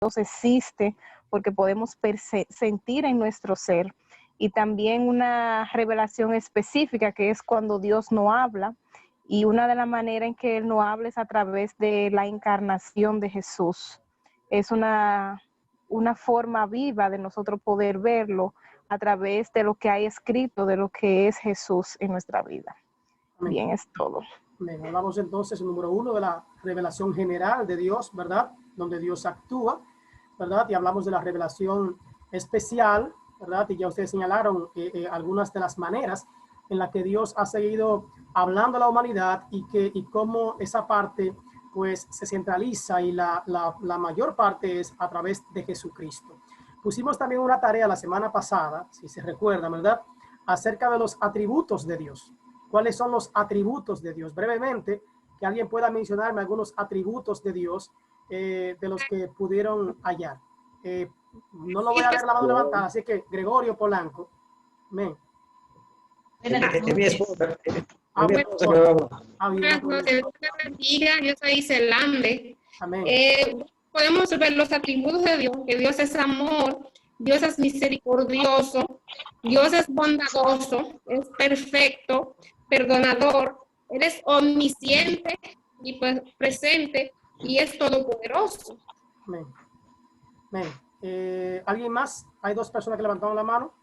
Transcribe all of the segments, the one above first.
Dios existe, porque podemos sentir en nuestro ser. Y también una revelación específica, que es cuando Dios no habla. Y una de las maneras en que Él no habla es a través de la encarnación de Jesús. Es una forma viva de nosotros poder verlo a través de lo que hay escrito, de lo que es Jesús en nuestra vida. Amén. Bien, es todo. Bien, hablamos entonces, número 1, de la revelación general de Dios, ¿verdad? Donde Dios actúa, ¿verdad? Y hablamos de la revelación especial, ¿verdad? Y ya ustedes señalaron algunas de las maneras en las que Dios ha seguido hablando a la humanidad y cómo esa parte pues se centraliza y la mayor parte es a través de Jesucristo. Pusimos también una tarea la semana pasada, si se recuerda, ¿verdad? Acerca de los atributos de Dios. ¿Cuáles son los atributos de Dios? Brevemente, que alguien pueda mencionarme algunos atributos de Dios de los que pudieron hallar. No lo voy a ver la mano levantada, así que Gregorio Polanco. Amén. Mi esposa. Yo soy Zelande. Amén. Podemos ver los atributos de Dios, que Dios es amor, Dios es misericordioso, Dios es bondadoso, es perfecto, perdonador, Él es omnisciente y pues presente y es todopoderoso. Amén. Amén. ¿Alguien más? Hay 2 personas que levantaron la mano.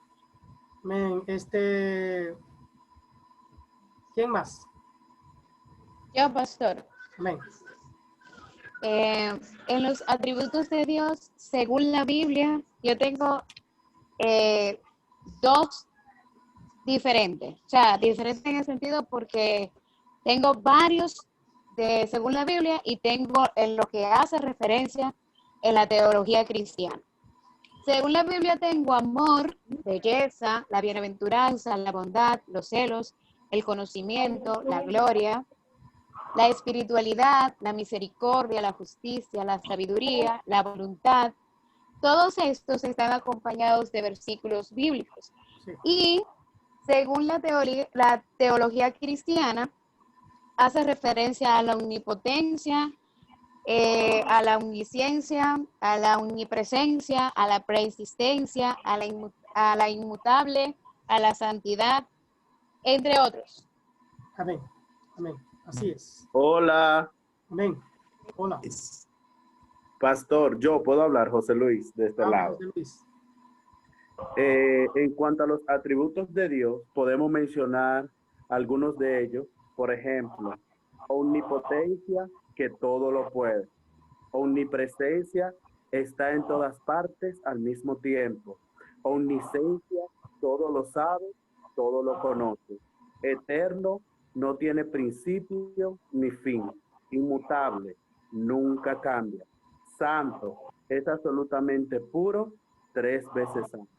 Amén. ¿Quién más? Yo, pastor. Amén. En los atributos de Dios, según la Biblia, yo tengo 2 diferentes. O sea, diferentes en el sentido porque tengo varios según la Biblia y tengo en lo que hace referencia en la teología cristiana. Según la Biblia tengo amor, belleza, la bienaventuranza, la bondad, los celos, el conocimiento, la gloria, la espiritualidad, la misericordia, la justicia, la sabiduría, la voluntad. Todos estos están acompañados de versículos bíblicos. Sí. Y según la teología cristiana, hace referencia a la omnipotencia, a la omnisciencia, a la omnipresencia, a la preexistencia, a la inmutable, a la santidad, entre otros. Amén. Amén. Así es. Hola. Amén. Hola. Pastor, yo puedo hablar, José Luis, de este lado. José Luis. En cuanto a los atributos de Dios, podemos mencionar algunos de ellos. Por ejemplo, omnipotencia, que todo lo puede. Omnipresencia, está en todas partes al mismo tiempo. Omnisciencia, todo lo sabe, todo lo conoce. Eterno, no tiene principio ni fin. Inmutable, nunca cambia. Santo, es absolutamente puro, 3 veces santo.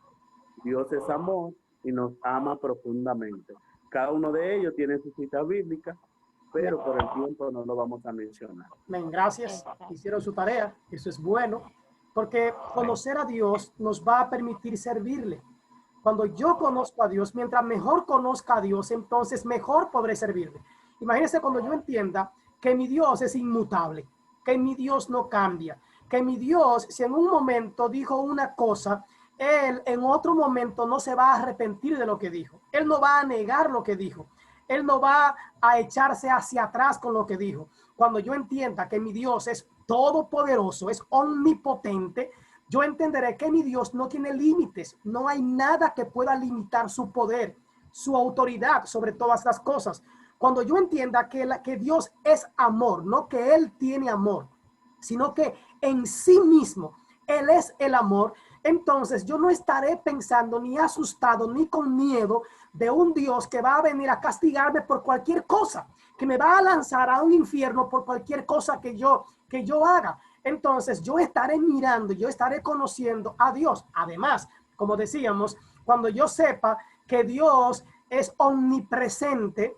Dios es amor y nos ama profundamente. Cada uno de ellos tiene su cita bíblica, pero por el tiempo no lo vamos a mencionar. Amén. Gracias. Hicieron su tarea. Eso es bueno, porque conocer a Dios nos va a permitir servirle. Cuando yo conozco a Dios, mientras mejor conozca a Dios, entonces mejor podré servirle. Imagínense cuando yo entienda que mi Dios es inmutable, que mi Dios no cambia, que mi Dios, si en un momento dijo una cosa, Él en otro momento no se va a arrepentir de lo que dijo. Él no va a negar lo que dijo. Él no va a echarse hacia atrás con lo que dijo. Cuando yo entienda que mi Dios es todopoderoso, es omnipotente, yo entenderé que mi Dios no tiene límites. No hay nada que pueda limitar su poder, su autoridad sobre todas las cosas. Cuando yo entienda que Dios es amor, no que Él tiene amor, sino que en sí mismo Él es el amor, entonces yo no estaré pensando ni asustado ni con miedo de un Dios que va a venir a castigarme por cualquier cosa, que me va a lanzar a un infierno por cualquier cosa que yo haga. Entonces yo estaré mirando, yo estaré conociendo a Dios. Además, como decíamos, cuando yo sepa que Dios es omnipresente,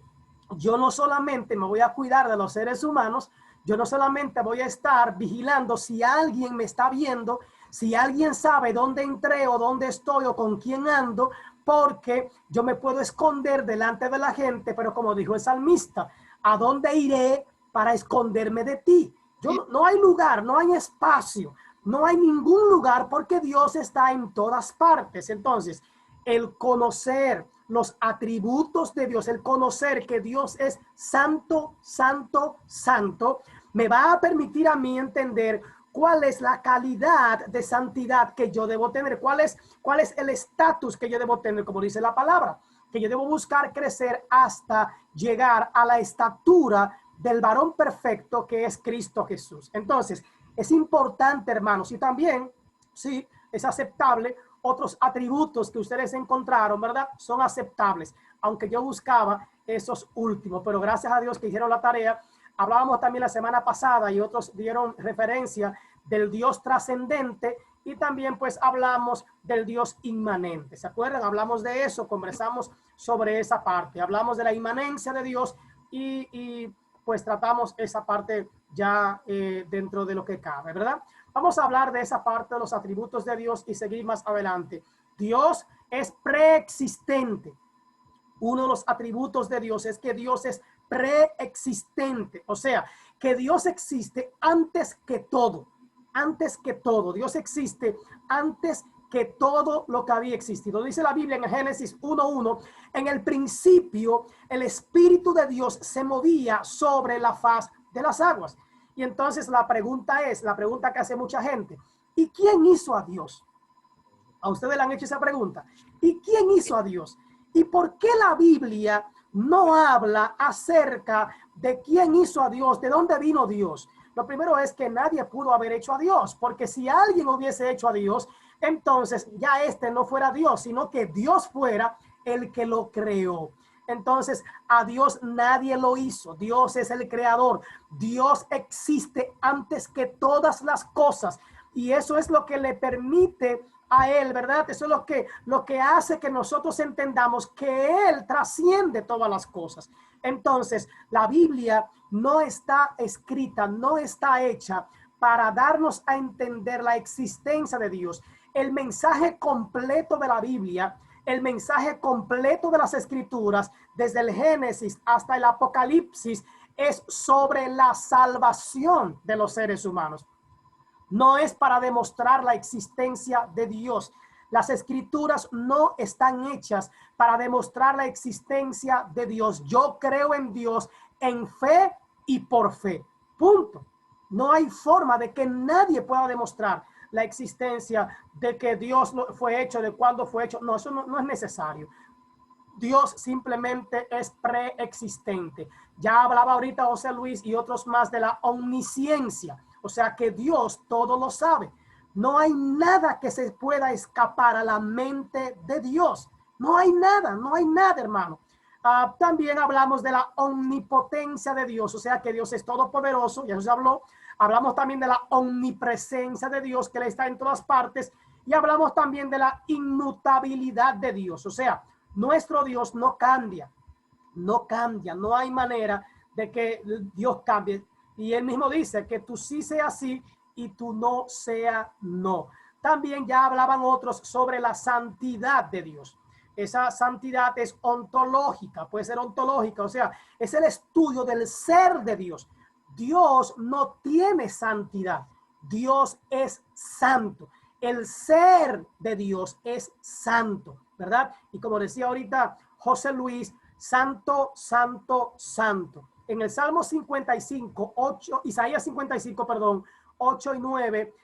yo no solamente me voy a cuidar de los seres humanos, yo no solamente voy a estar vigilando si alguien me está viendo, si alguien sabe dónde entré o dónde estoy o con quién ando, porque yo me puedo esconder delante de la gente, pero como dijo el salmista, ¿a dónde iré para esconderme de ti? No hay lugar, no hay espacio no hay ningún lugar porque Dios está en todas partes. Entonces, el conocer los atributos de Dios, el conocer que Dios es santo, santo, santo, me va a permitir a mí entender cuál es la calidad de santidad que yo debo tener, cuál es el estatus que yo debo tener, como dice la palabra, que yo debo buscar crecer hasta llegar a la estatura del varón perfecto que es Cristo Jesús. Entonces, es importante, hermanos, y también, sí, es aceptable, otros atributos que ustedes encontraron, ¿verdad? Son aceptables, aunque yo buscaba esos últimos, pero gracias a Dios que hicieron la tarea. Hablábamos también la semana pasada y otros dieron referencia del Dios trascendente y también pues hablamos del Dios inmanente. ¿Se acuerdan? Hablamos de eso, conversamos sobre esa parte. Hablamos de la inmanencia de Dios y pues tratamos esa parte ya dentro de lo que cabe, ¿verdad? Vamos a hablar de esa parte de los atributos de Dios y seguir más adelante. Dios es preexistente. Uno de los atributos de Dios es que Dios es preexistente, o sea, que Dios existe antes que todo, antes que todo. Dios existe antes que todo lo que había existido. Dice la Biblia en Génesis 1:1, en el principio el Espíritu de Dios se movía sobre la faz de las aguas. Y entonces la pregunta que hace mucha gente, ¿y quién hizo a Dios? A ustedes le han hecho esa pregunta. ¿Y quién hizo a Dios? ¿Y por qué la Biblia no habla acerca de quién hizo a Dios, de dónde vino Dios? Lo primero es que nadie pudo haber hecho a Dios, porque si alguien hubiese hecho a Dios, entonces ya no fuera Dios, sino que Dios fuera el que lo creó. Entonces a Dios nadie lo hizo. Dios es el creador. Dios existe antes que todas las cosas y eso es lo que le permite a él, ¿verdad? Eso es lo que hace que nosotros entendamos que él trasciende todas las cosas. Entonces, la Biblia no está escrita, no está hecha para darnos a entender la existencia de Dios. El mensaje completo de la Biblia, el mensaje completo de las Escrituras, desde el Génesis hasta el Apocalipsis, es sobre la salvación de los seres humanos. No es para demostrar la existencia de Dios. Las Escrituras no están hechas para demostrar la existencia de Dios. Yo creo en Dios en fe y por fe. Punto. No hay forma de que nadie pueda demostrar la existencia de que Dios fue hecho, de cuándo fue hecho. No, eso no es necesario. Dios simplemente es preexistente. Ya hablaba ahorita José Luis y otros más de la omnisciencia. O sea que Dios todo lo sabe. No hay nada que se pueda escapar a la mente de Dios. No hay nada, hermano. También hablamos de la omnipotencia de Dios. O sea que Dios es todopoderoso, ya se habló. Hablamos también de la omnipresencia de Dios, que Él está en todas partes. Y hablamos también de la inmutabilidad de Dios. O sea, nuestro Dios no cambia. No cambia. No hay manera de que Dios cambie. Y él mismo dice que tú sí sea sí y tú no sea no. También ya hablaban otros sobre la santidad de Dios. Esa santidad es ontológica, puede ser ontológica, o sea, es el estudio del ser de Dios. Dios no tiene santidad. Dios es santo. El ser de Dios es santo, ¿verdad? Y como decía ahorita José Luis, santo, santo, santo. En el Salmo 55, 8, Isaías 55, perdón, 8 y 9,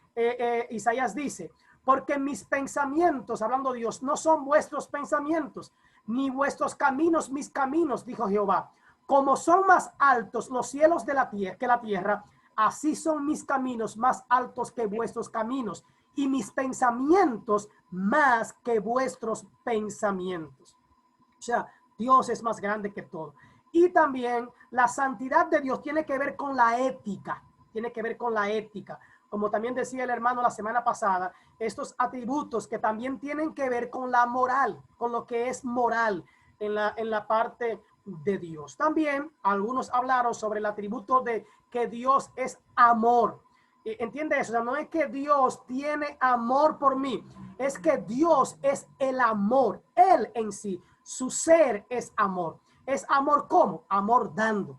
Isaías dice, porque mis pensamientos, hablando de Dios, no son vuestros pensamientos, ni vuestros caminos mis caminos, dijo Jehová. Como son más altos los cielos de la tierra que la tierra, así son mis caminos más altos que vuestros caminos, y mis pensamientos más que vuestros pensamientos. O sea, Dios es más grande que todo. Y también la santidad de Dios tiene que ver con la ética, Como también decía el hermano la semana pasada, estos atributos que también tienen que ver con la moral, con lo que es moral en la parte de Dios. También algunos hablaron sobre el atributo de que Dios es amor. ¿Entiende eso? O sea, no es que Dios tiene amor por mí, es que Dios es el amor, Él en sí, su ser es amor. ¿Es amor cómo? Amor dando.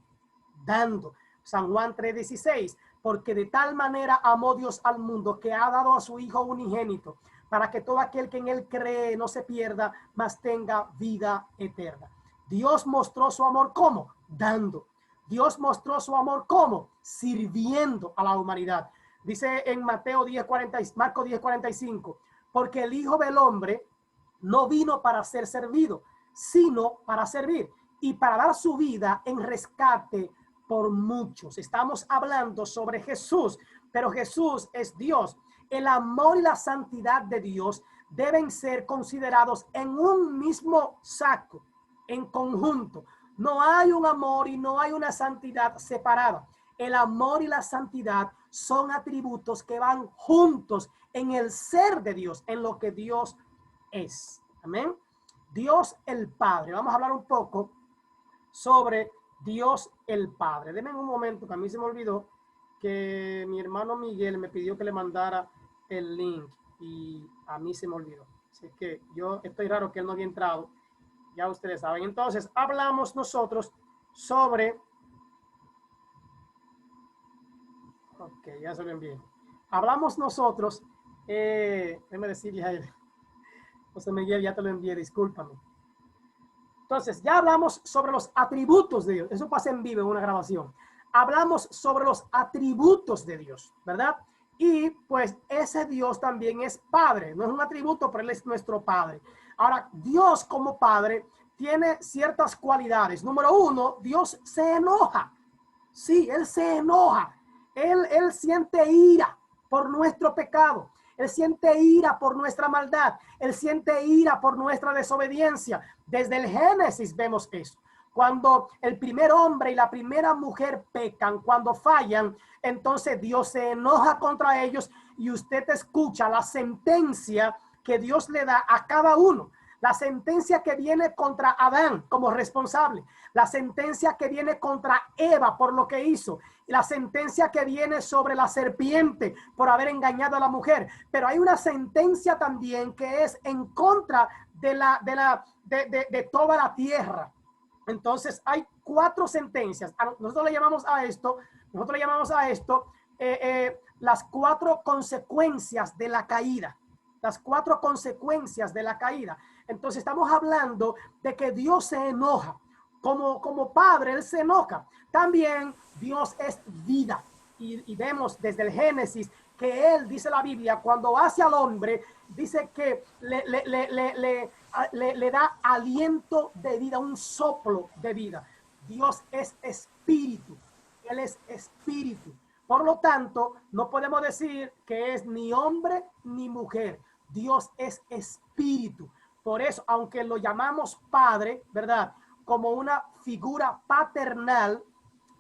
San Juan 3:16. porque de tal manera amó Dios al mundo que ha dado a su Hijo unigénito, para que todo aquel que en él cree no se pierda, mas tenga vida eterna. Dios mostró su amor ¿cómo? Dando. Dios mostró su amor ¿cómo? Sirviendo a la humanidad. Dice en Marcos 10:45, porque el Hijo del Hombre no vino para ser servido, sino para servir y para dar su vida en rescate por muchos. Estamos hablando sobre Jesús, pero Jesús es Dios. El amor y la santidad de Dios deben ser considerados en un mismo saco, en conjunto. No hay un amor y no hay una santidad separada. El amor y la santidad son atributos que van juntos en el ser de Dios, en lo que Dios es. Amén. Dios el Padre. Vamos a hablar un poco sobre Dios el Padre. Denme un momento, que a mí se me olvidó que mi hermano Miguel me pidió que le mandara el link y a mí se me olvidó. Así que yo estoy raro que él no había entrado. Ya ustedes saben. Entonces, hablamos nosotros sobre... Ok, ya se lo envié. Hablamos nosotros... déjame decirle a él. José Miguel, ya te lo envié, discúlpame. Entonces, ya hablamos sobre los atributos de Dios. Eso pasa en vivo en una grabación. Hablamos sobre los atributos de Dios, ¿verdad? Y pues ese Dios también es Padre. No es un atributo, pero Él es nuestro Padre. Ahora, Dios como Padre tiene ciertas cualidades. Número uno, Dios se enoja. Sí, Él se enoja. Él siente ira por nuestro pecado. Él siente ira por nuestra maldad. Él siente ira por nuestra desobediencia. Desde el Génesis vemos eso. Cuando el primer hombre y la primera mujer pecan, cuando fallan, entonces Dios se enoja contra ellos y usted escucha la sentencia que Dios le da a cada uno. La sentencia que viene contra Adán como responsable, la sentencia que viene contra Eva por lo que hizo, la sentencia que viene sobre la serpiente por haber engañado a la mujer. Pero hay una sentencia también que es en contra de toda la tierra. Entonces hay 4 sentencias. Nosotros le llamamos a esto las 4 consecuencias de la caída. Las 4 consecuencias de la caída. Entonces estamos hablando de que Dios se enoja. Como Padre, Él se enoja. También Dios es vida. Y vemos desde el Génesis que Él, dice la Biblia, cuando hace al hombre, dice que le da aliento de vida, un soplo de vida. Dios es espíritu. Él es espíritu. Por lo tanto, no podemos decir que es ni hombre ni mujer. Dios es espíritu. Por eso, aunque lo llamamos Padre, ¿verdad? Como una figura paternal,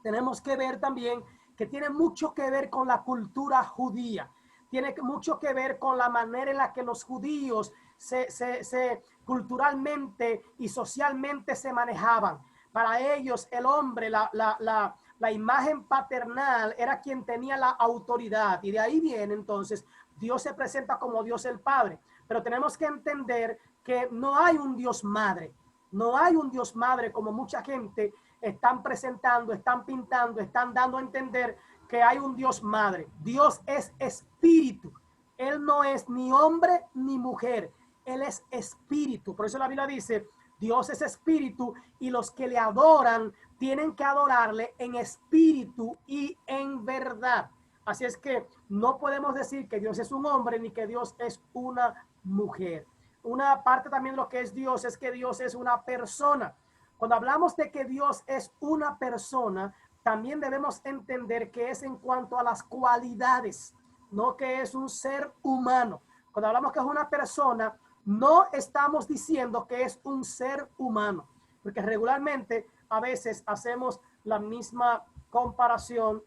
tenemos que ver también que tiene mucho que ver con la cultura judía. Tiene mucho que ver con la manera en la que los judíos se culturalmente y socialmente se manejaban. Para ellos, el hombre, la imagen paternal era quien tenía la autoridad. Y de ahí viene entonces, Dios se presenta como Dios el Padre. Pero tenemos que entender que no hay un Dios madre. No hay un Dios madre como mucha gente están presentando, están pintando, están dando a entender que hay un Dios madre. Dios es espíritu. Él no es ni hombre ni mujer. Él es espíritu. Por eso la Biblia dice, Dios es espíritu y los que le adoran tienen que adorarle en espíritu y en verdad. Así es que no podemos decir que Dios es un hombre ni que Dios es una mujer. Una parte también de lo que es Dios es que Dios es una persona. Cuando hablamos de que Dios es una persona, también debemos entender que es en cuanto a las cualidades, no que es un ser humano. Cuando hablamos que es una persona, no estamos diciendo que es un ser humano, porque regularmente a veces hacemos la misma comparación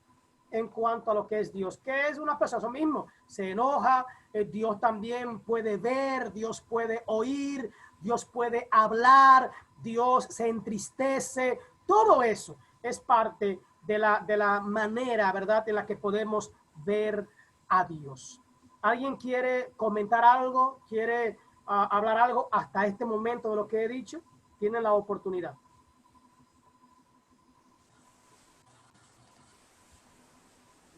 en cuanto a lo que es Dios. ¿Qué es una persona? Eso mismo, se enoja, Dios también puede ver, Dios puede oír, Dios puede hablar, Dios se entristece. Todo eso es parte de la manera, ¿verdad?, en la que podemos ver a Dios. ¿Alguien quiere comentar algo? ¿Quiere hablar algo hasta este momento de lo que he dicho? Tienen la oportunidad.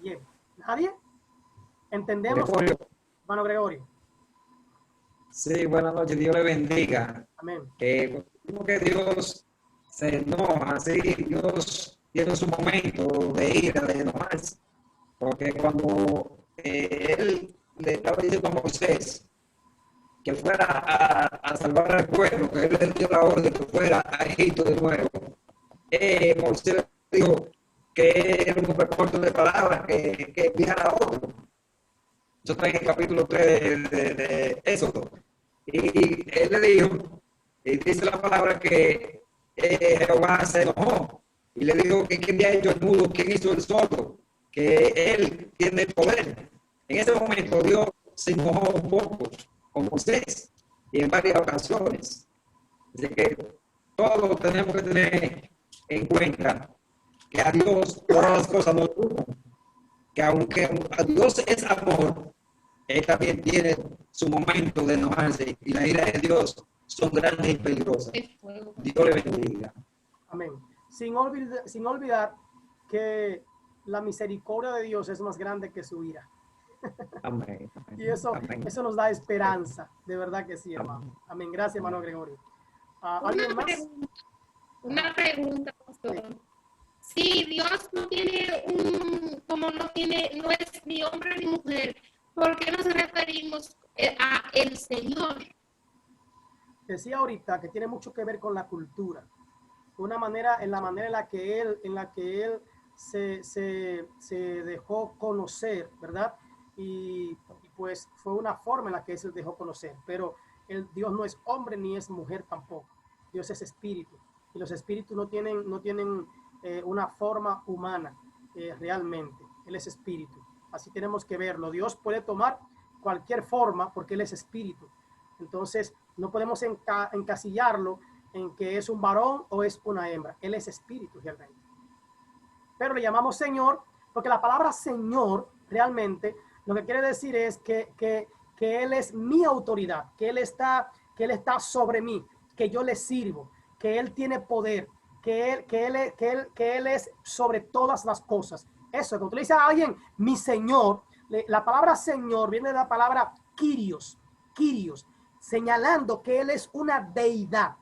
Bien. ¿Nadie? ¿Entendemos? Gregorio. Hermano Gregorio. Sí, buenas noches, Dios le bendiga. Amén. Como que Dios se enoja, sí, Dios tiene su momento de ira, de enojarse, porque cuando él le estaba diciendo a Moisés que fuera a salvar al pueblo, que él le dio la orden que fuera a Egipto de nuevo, Moisés le dijo que era un recorte de palabras, que enviara a otro. Eso está en el capítulo 3 de Éxodo. Y él le dijo, y dice la palabra que Jehová se enojó y le dijo que quién había hecho el mudo, quién hizo el sordo, que él tiene el poder. En ese momento Dios se enojó un poco con Moisés y en varias ocasiones. Así que todos tenemos que tener en cuenta que a Dios todas las cosas nos gustan, que aunque a Dios es amor, Él también tiene su momento de enojarse y la ira de Dios son grandes y peligrosas. Dios le bendiga. Amén. Sin olvidar que la misericordia de Dios es más grande que su ira. Amén. Y eso nos da esperanza, de verdad que sí, hermano. Amén. Amén. Gracias, hermano Gregorio. ¿Alguien más? Una pregunta, pastor. Si Dios no tiene no es ni hombre ni mujer, ¿por qué nos referimos a el Señor? Decía ahorita que tiene mucho que ver con la cultura. En la manera en la que él se dejó conocer, ¿verdad? Y pues fue una forma en la que él se dejó conocer. Pero Dios no es hombre ni es mujer tampoco. Dios es espíritu. Y los espíritus no tienen una forma humana realmente. Él es espíritu. Así tenemos que verlo. Dios puede tomar cualquier forma porque Él es espíritu. Entonces, no podemos encasillarlo en que es un varón o es una hembra. Él es espíritu realmente. Pero le llamamos Señor porque la palabra Señor realmente lo que quiere decir es que Él es mi autoridad, que Él está sobre mí, que yo le sirvo, que Él tiene poder, que él es sobre todas las cosas. Eso, cuando le dice a alguien, mi Señor, la palabra Señor viene de la palabra Kyrios, señalando que Él es una deidad,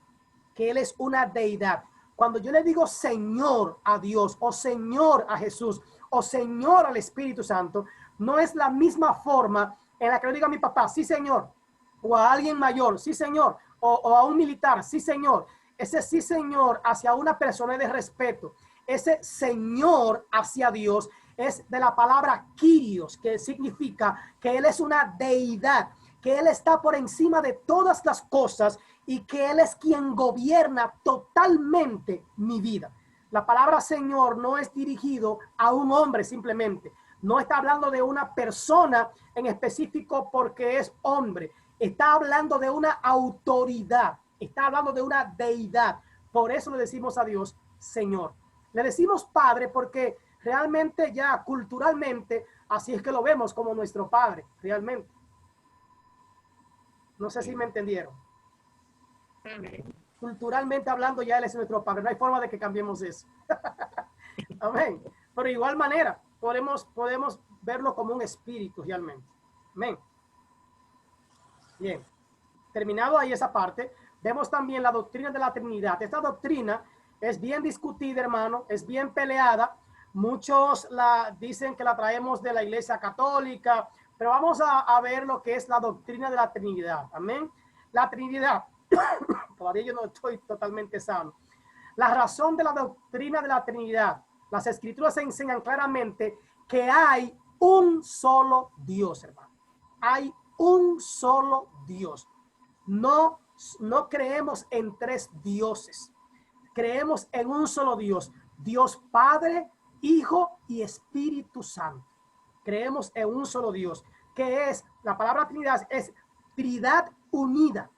Cuando yo le digo Señor a Dios, o Señor a Jesús, o Señor al Espíritu Santo, no es la misma forma en la que le digo a mi papá, sí Señor, o a alguien mayor, sí Señor, o a un militar, sí Señor. Ese sí Señor hacia una persona de respeto. Ese Señor hacia Dios es de la palabra Kyrios, que significa que Él es una deidad, que Él está por encima de todas las cosas y que Él es quien gobierna totalmente mi vida. La palabra Señor no es dirigido a un hombre simplemente. No está hablando de una persona en específico porque es hombre. Está hablando de una autoridad. Está hablando de una deidad. Por eso le decimos a Dios Señor. Le decimos Padre porque realmente ya culturalmente así es que lo vemos como nuestro Padre, realmente. No sé si me entendieron. Culturalmente hablando ya Él es nuestro Padre. No hay forma de que cambiemos eso. Amén. Pero de igual manera podemos verlo como un espíritu realmente. Amén. Bien. Terminado ahí esa parte, vemos también la doctrina de la Trinidad. Esta doctrina es bien discutida, hermano, es bien peleada. Muchos dicen que la traemos de la Iglesia Católica, pero vamos a ver lo que es la doctrina de la Trinidad. Amén. La Trinidad, todavía yo no estoy totalmente sano. La razón de la doctrina de la Trinidad, las Escrituras enseñan claramente que hay un solo Dios, hermano. Hay un solo Dios. No creemos en tres dioses. Creemos en un solo Dios. Dios Padre, Hijo y Espíritu Santo. Creemos en un solo Dios, que es, la palabra Trinidad es Trinidad unida,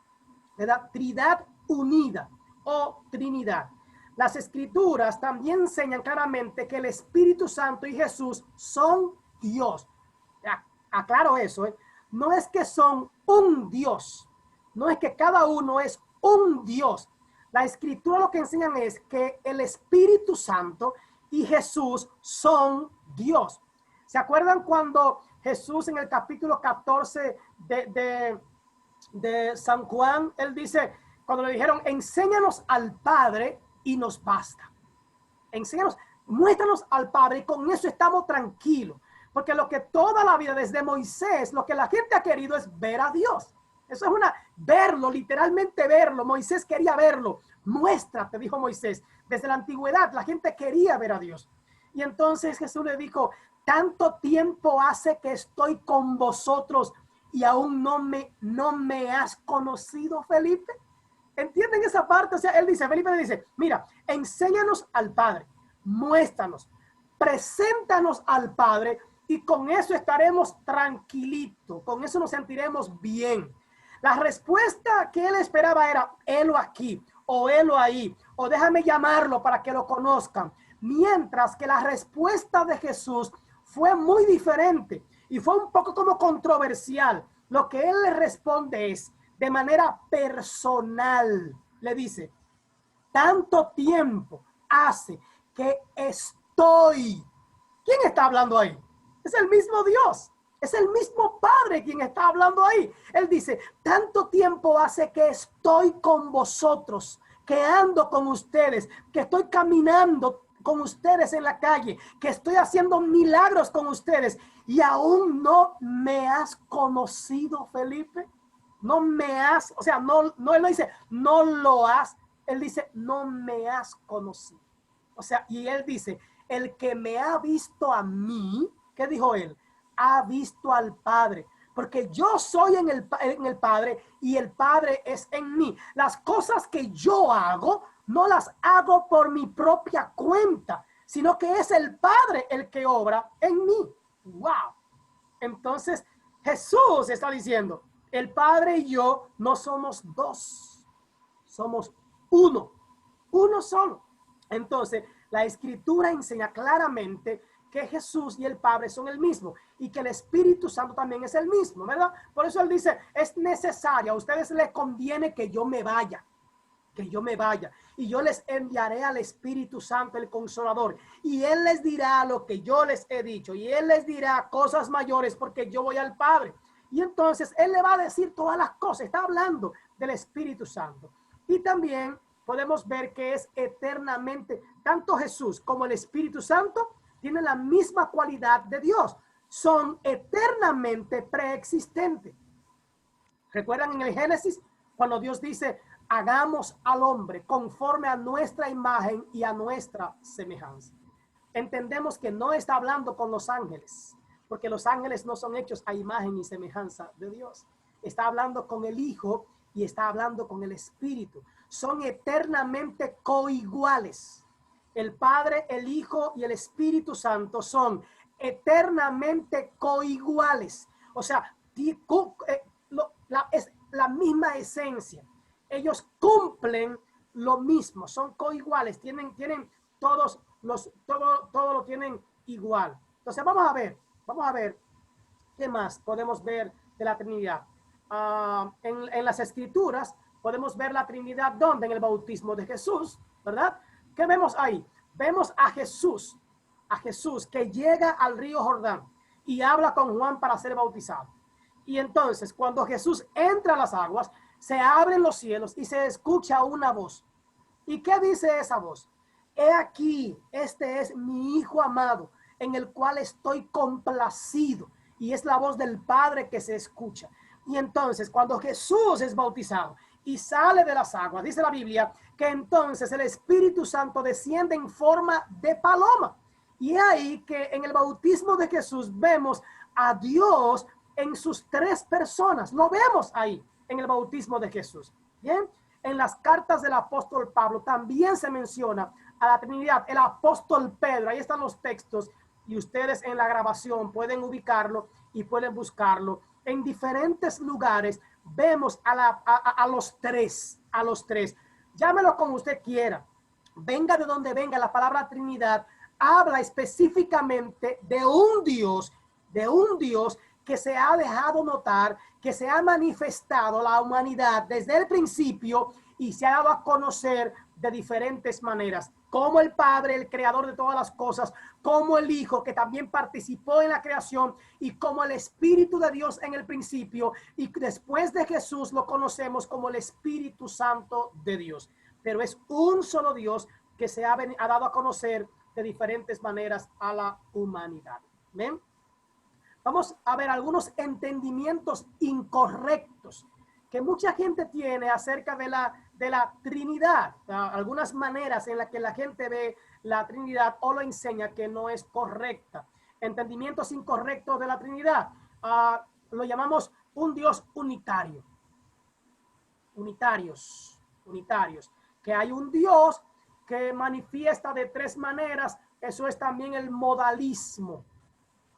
¿verdad? Trinidad unida o Trinidad. Las Escrituras también enseñan claramente que el Espíritu Santo y Jesús son Dios. Aclaro eso, ¿eh? No es que son un Dios. No es que cada uno es un Dios. La Escritura lo que enseñan es que el Espíritu Santo y Jesús son Dios. ¿Se acuerdan cuando Jesús en el capítulo 14 de San Juan, él dice, cuando le dijeron, enséñanos al Padre y nos basta? Enséñanos, muéstranos al Padre y con eso estamos tranquilos. Porque lo que toda la vida desde Moisés, lo que la gente ha querido es ver a Dios. Eso es verlo, literalmente verlo. Moisés quería verlo. Muéstrate, dijo Moisés. Desde la antigüedad la gente quería ver a Dios. Y entonces Jesús le dijo, tanto tiempo hace que estoy con vosotros y aún no me has conocido, Felipe. ¿Entienden esa parte? O sea, él dice, Felipe le dice, mira, enséñanos al Padre, muéstranos, preséntanos al Padre y con eso estaremos tranquilitos, con eso nos sentiremos bien. La respuesta que él esperaba era, helo aquí, o helo ahí, o déjame llamarlo para que lo conozcan. Mientras que la respuesta de Jesús fue muy diferente y fue un poco como controversial. Lo que él le responde es, de manera personal, le dice, tanto tiempo hace que estoy. ¿Quién está hablando ahí? Es el mismo Dios, es el mismo Padre quien está hablando ahí. Él dice, tanto tiempo hace que estoy con vosotros, que ando con ustedes, que estoy caminando con ustedes en la calle, que estoy haciendo milagros con ustedes y aún no me has conocido, Felipe. No me has, o sea, no, él no dice, no lo has, él dice, no me has conocido. O sea, y él dice, el que me ha visto a mí, ¿qué dijo él? Ha visto al Padre, porque yo soy en el Padre y el Padre es en mí. Las cosas que yo hago, no las hago por mi propia cuenta, sino que es el Padre el que obra en mí. ¡Wow! Entonces, Jesús está diciendo, el Padre y yo no somos dos, somos uno solo. Entonces, la Escritura enseña claramente que Jesús y el Padre son el mismo y que el Espíritu Santo también es el mismo, ¿verdad? Por eso él dice, es necesario, a ustedes les conviene que yo me vaya, y yo les enviaré al Espíritu Santo, el Consolador, y él les dirá lo que yo les he dicho, y él les dirá cosas mayores porque yo voy al Padre. Y entonces él le va a decir todas las cosas. Está hablando del Espíritu Santo. Y también podemos ver que es eternamente, tanto Jesús como el Espíritu Santo tienen la misma cualidad de Dios. Son eternamente preexistentes. ¿Recuerdan en el Génesis cuando Dios dice, hagamos al hombre conforme a nuestra imagen y a nuestra semejanza? Entendemos que no está hablando con los ángeles, porque los ángeles no son hechos a imagen y semejanza de Dios. Está hablando con el Hijo y está hablando con el Espíritu. Son eternamente coiguales. El Padre, el Hijo y el Espíritu Santo son eternamente coiguales. O sea, es la misma esencia. Ellos cumplen lo mismo, son coiguales, tienen todo lo tienen igual. Entonces vamos a ver qué más podemos ver de la Trinidad. En las Escrituras podemos ver la Trinidad, ¿dónde? En el bautismo de Jesús, ¿verdad? ¿Qué vemos ahí? Vemos a Jesús que llega al río Jordán y habla con Juan para ser bautizado. Y entonces cuando Jesús entra a las aguas, se abren los cielos y se escucha una voz. ¿Y qué dice esa voz? He aquí, este es mi Hijo amado, en el cual estoy complacido. Y es la voz del Padre que se escucha. Y entonces, cuando Jesús es bautizado y sale de las aguas, dice la Biblia, que entonces el Espíritu Santo desciende en forma de paloma. Y ahí que en el bautismo de Jesús vemos a Dios en sus tres personas. Lo vemos ahí en el bautismo de Jesús. Bien, en las cartas del apóstol Pablo también se menciona a la Trinidad. El apóstol Pedro, ahí están los textos y ustedes en la grabación pueden ubicarlo y pueden buscarlo. En diferentes lugares vemos a los tres. Llámelo como usted quiera. Venga de donde venga, la palabra Trinidad habla específicamente de un Dios que se ha dejado notar, que se ha manifestado a la humanidad desde el principio y se ha dado a conocer de diferentes maneras. como el Padre, el creador de todas las cosas, como el Hijo, que también participó en la creación, y como el Espíritu de Dios en el principio, y después de Jesús lo conocemos como el Espíritu Santo de Dios. Pero es un solo Dios que se ha dado a conocer de diferentes maneras a la humanidad. ¿Ven? Vamos a ver algunos entendimientos incorrectos que mucha gente tiene acerca de la Trinidad. Algunas maneras en las que la gente ve la Trinidad o lo enseña que no es correcta. Entendimientos incorrectos de la Trinidad. Lo llamamos un Dios unitario. Unitarios. Que hay un Dios que manifiesta de tres maneras. Eso es también el modalismo.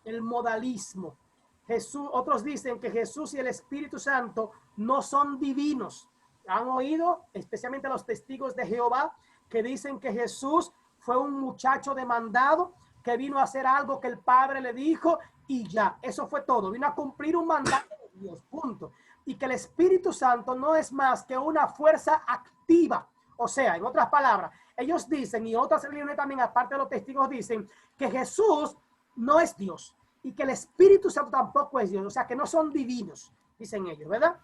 El modalismo. Jesús, otros dicen que Jesús y el Espíritu Santo no son divinos. ¿Han oído? Especialmente los testigos de Jehová que dicen que Jesús fue un muchacho demandado que vino a hacer algo que el Padre le dijo y ya, eso fue todo. Vino a cumplir un mandato de Dios, punto. Y que el Espíritu Santo no es más que una fuerza activa. O sea, en otras palabras, ellos dicen, y otras religiones también, aparte de los testigos, dicen que Jesús no es Dios y que el Espíritu Santo tampoco es Dios, o sea que no son divinos, dicen ellos, ¿verdad?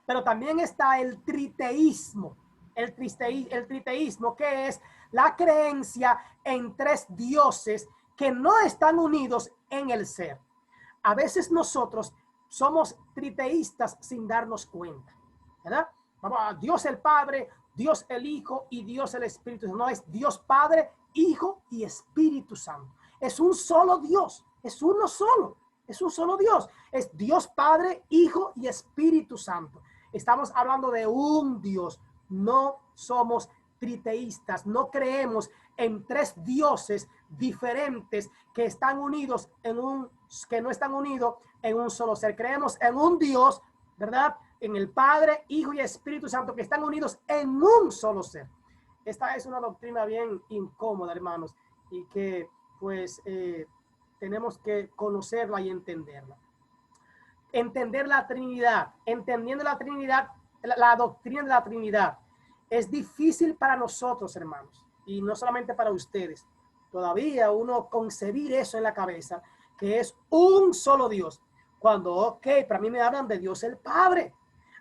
Pero también está el triteísmo, el triteísmo, que es la creencia en tres dioses que no están unidos en el ser. A veces nosotros somos triteístas sin darnos cuenta, ¿verdad? Vamos a Dios el Padre, Dios el Hijo y Dios el Espíritu Santo. No, es Dios Padre, Hijo y Espíritu Santo. Es un solo Dios, es uno solo, es un solo Dios. Es Dios Padre, Hijo y Espíritu Santo. Estamos hablando de un Dios, no somos triteístas, no creemos en tres dioses diferentes que están unidos que no están unidos en un solo ser. Creemos en un Dios, ¿verdad? En el Padre, Hijo y Espíritu Santo que están unidos en un solo ser. Esta es una doctrina bien incómoda, hermanos, y que pues tenemos que conocerla y entenderla. Entender la Trinidad, entendiendo la Trinidad, la doctrina de la Trinidad, es difícil para nosotros, hermanos, y no solamente para ustedes. Todavía uno concebir eso en la cabeza, que es un solo Dios. Cuando, ok, para mí me hablan de Dios el Padre,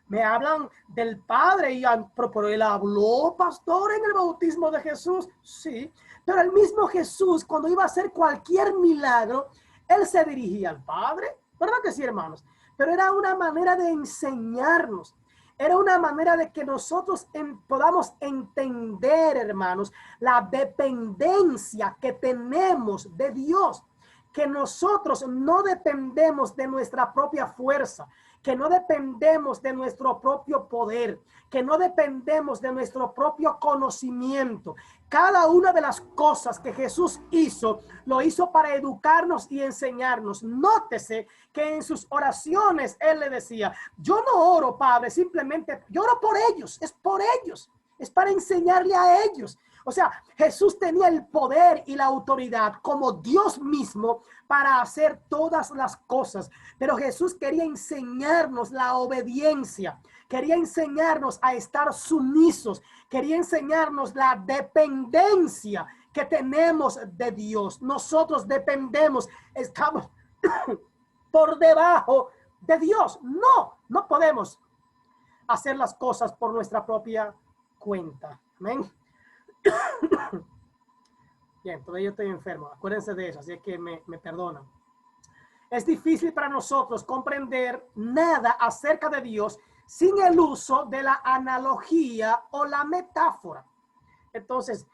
me hablan del Padre, pero él habló, pastor, en el bautismo de Jesús, sí, pero el mismo Jesús, cuando iba a hacer cualquier milagro, él se dirigía al Padre, ¿verdad que sí, hermanos? Pero era una manera de enseñarnos, era una manera de que nosotros podamos entender, hermanos, la dependencia que tenemos de Dios, que nosotros no dependemos de nuestra propia fuerza, que no dependemos de nuestro propio poder, que no dependemos de nuestro propio conocimiento. Cada una de las cosas que Jesús hizo, lo hizo para educarnos y enseñarnos. Nótese que en sus oraciones Él le decía, yo no oro, Padre, simplemente yo oro por ellos, es por ellos, es para enseñarle a ellos. O sea, Jesús tenía el poder y la autoridad como Dios mismo para hacer todas las cosas. Pero Jesús quería enseñarnos la obediencia, quería enseñarnos a estar sumisos, quería enseñarnos la dependencia que tenemos de Dios. Nosotros dependemos, estamos por debajo de Dios. No podemos hacer las cosas por nuestra propia cuenta. Amén. Bien, todavía estoy enfermo, acuérdense de eso, así que me perdonan. Es difícil para nosotros comprender nada acerca de Dios sin el uso de la analogía o la metáfora. Entonces,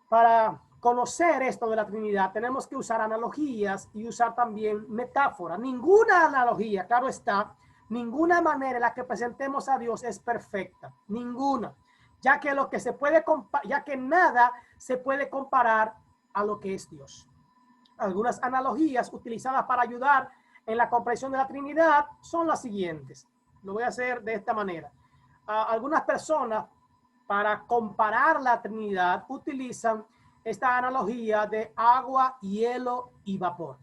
para conocer esto de la Trinidad, tenemos que usar analogías y usar también metáfora. Ninguna analogía, claro está, ninguna manera en la que presentemos a Dios es perfecta, ninguna. Ya que nada se puede comparar a lo que es Dios. Algunas analogías utilizadas para ayudar en la comprensión de la Trinidad son las siguientes. Lo voy a hacer de esta manera. Algunas personas, para comparar la Trinidad, utilizan esta analogía de agua, hielo y vapor.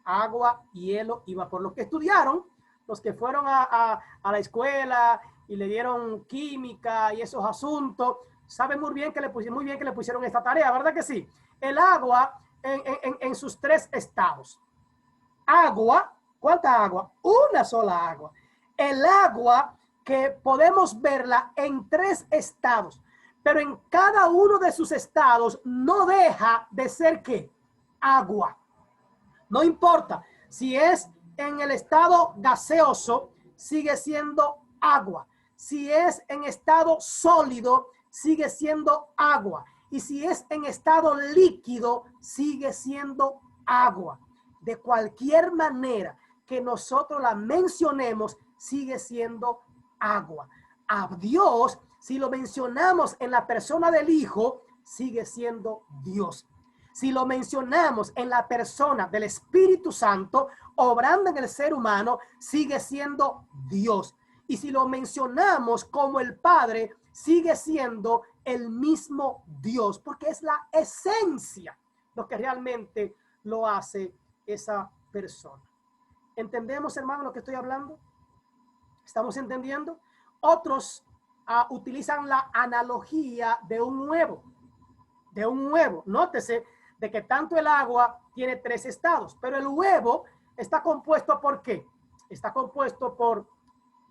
Agua, hielo y vapor. Los que estudiaron, los que fueron a la escuela y le dieron química y esos asuntos, saben muy bien que le pusieron esta tarea, ¿verdad que sí? El agua en sus tres estados. Agua, ¿cuánta agua? Una sola agua. El agua que podemos verla en tres estados, pero en cada uno de sus estados no deja de ser ¿qué? Agua. No importa si es en el estado gaseoso, sigue siendo agua. Si es en estado sólido, sigue siendo agua. Y si es en estado líquido, sigue siendo agua. De cualquier manera que nosotros la mencionemos, sigue siendo agua. A Dios, si lo mencionamos en la persona del Hijo, sigue siendo Dios. Si lo mencionamos en la persona del Espíritu Santo, obrando en el ser humano, sigue siendo Dios. Y si lo mencionamos como el Padre, sigue siendo el mismo Dios, porque es la esencia lo que realmente lo hace esa persona. ¿Entendemos, hermano, lo que estoy hablando? ¿Estamos entendiendo? Otros utilizan la analogía de un huevo. De un huevo. Nótese de que tanto el agua tiene tres estados, pero el huevo está compuesto ¿por qué? Está compuesto por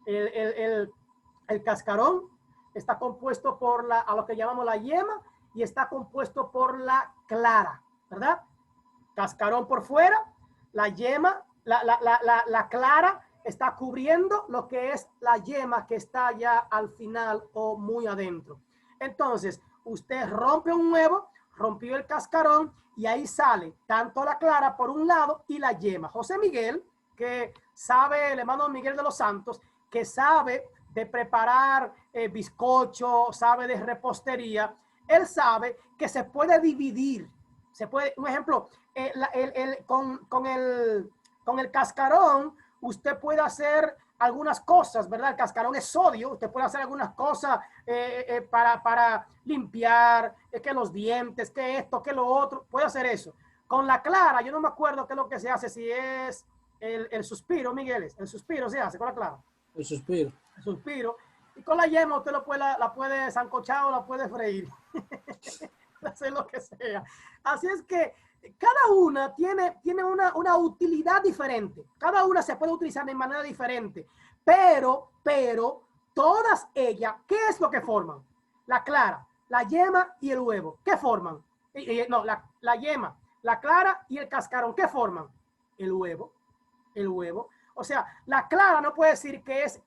el cascarón, está compuesto por a lo que llamamos la yema y está compuesto por la clara, ¿verdad? Cascarón por fuera, la yema, la clara está cubriendo lo que es la yema que está ya al final o muy adentro. Entonces, usted rompe un huevo, rompió el cascarón y ahí sale tanto la clara por un lado y la yema. José Miguel, que sabe, el hermano Miguel de los Santos, que sabe de preparar bizcocho, sabe de repostería, él sabe que se puede dividir. Se puede, un ejemplo, con el cascarón, usted puede hacer algunas cosas, ¿verdad? El cascarón es sodio, usted puede hacer algunas cosas para limpiar, que los dientes, que esto, que lo otro, puede hacer eso. Con la clara, yo no me acuerdo qué es lo que se hace, si es el suspiro, Miguel, el suspiro se hace con la clara. El suspiro. El suspiro. Y con la yema usted la puede sancochar o la puede freír. Hacer lo que sea. Así es que cada una tiene una utilidad diferente. Cada una se puede utilizar de manera diferente. Pero todas ellas, ¿qué es lo que forman? La clara, la yema y el huevo. ¿Qué forman? No, la yema, la clara y el cascarón. ¿Qué forman? El huevo. El huevo. O sea, la clara no puede decir que es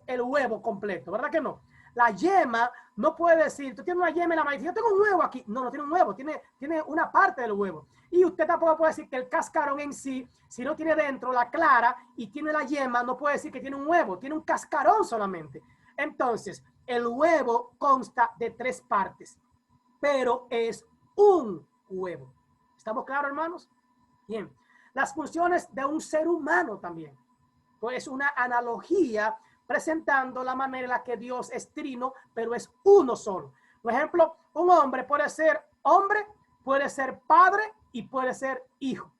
el huevo completo, ¿verdad que no? La yema no puede decir, tú tienes una yema en la mano, yo tengo un huevo aquí. No tiene un huevo, tiene una parte del huevo. Y usted tampoco puede decir que el cascarón en sí, si no tiene dentro la clara y tiene la yema, no puede decir que tiene un huevo, tiene un cascarón solamente. Entonces, el huevo consta de tres partes, pero es un huevo. ¿Estamos claros, hermanos? Bien. Las funciones de un ser humano también. Pues una analogía presentando la manera en la que Dios es trino, pero es uno solo. Por ejemplo, un hombre, puede ser padre y puede ser hijo.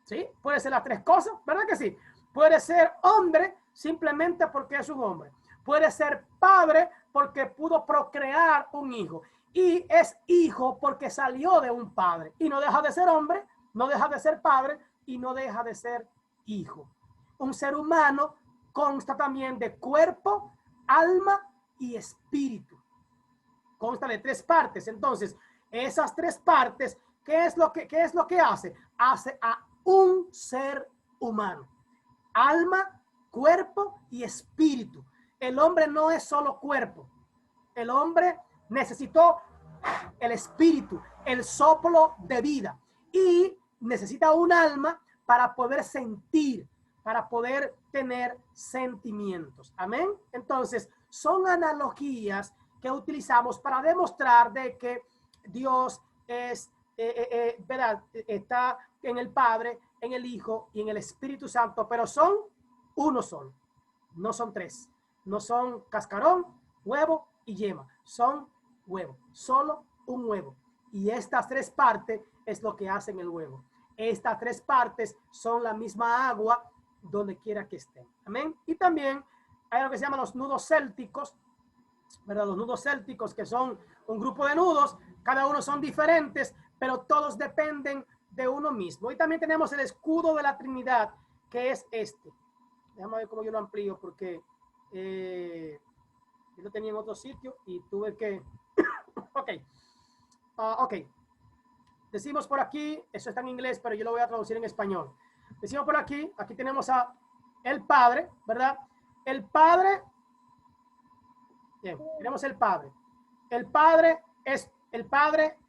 ¿Sí? Puede ser las tres cosas, ¿verdad que sí? Puede ser hombre simplemente porque es un hombre. Puede ser padre porque pudo procrear un hijo. Y es hijo porque salió de un padre. Y no deja de ser hombre, no deja de ser padre y no deja de ser hijo. Un ser humano consta también de cuerpo, alma y espíritu. Consta de tres partes. Entonces, esas tres partes, ¿qué es lo que hace? Hace a un ser humano. Alma, cuerpo y espíritu. El hombre no es solo cuerpo. El hombre necesitó el espíritu, el soplo de vida. Y necesita un alma para poder sentir, para poder tener sentimientos. Amén. Entonces, son analogías que utilizamos para demostrar de que Dios es, ¿verdad? Está en el Padre, en el Hijo y en el Espíritu Santo, pero son uno solo. No son tres. No son cascarón, huevo y yema. Son huevo. Solo un huevo. Y estas tres partes es lo que hacen el huevo. Estas tres partes son la misma agua donde quiera que estén. Amén. Y también hay lo que se llaman los nudos célticos, ¿verdad? Los nudos célticos, que son un grupo de nudos, cada uno son diferentes, pero todos dependen de uno mismo. Y también tenemos el escudo de la Trinidad, que es este. Déjame ver cómo yo lo amplío, porque yo lo tenía en otro sitio y tuve que... Ok. Ok. Decimos por aquí, eso está en inglés, pero yo lo voy a traducir en español. Decimos por aquí, aquí tenemos a el Padre, ¿verdad? El Padre, bien, tenemos el Padre. El Padre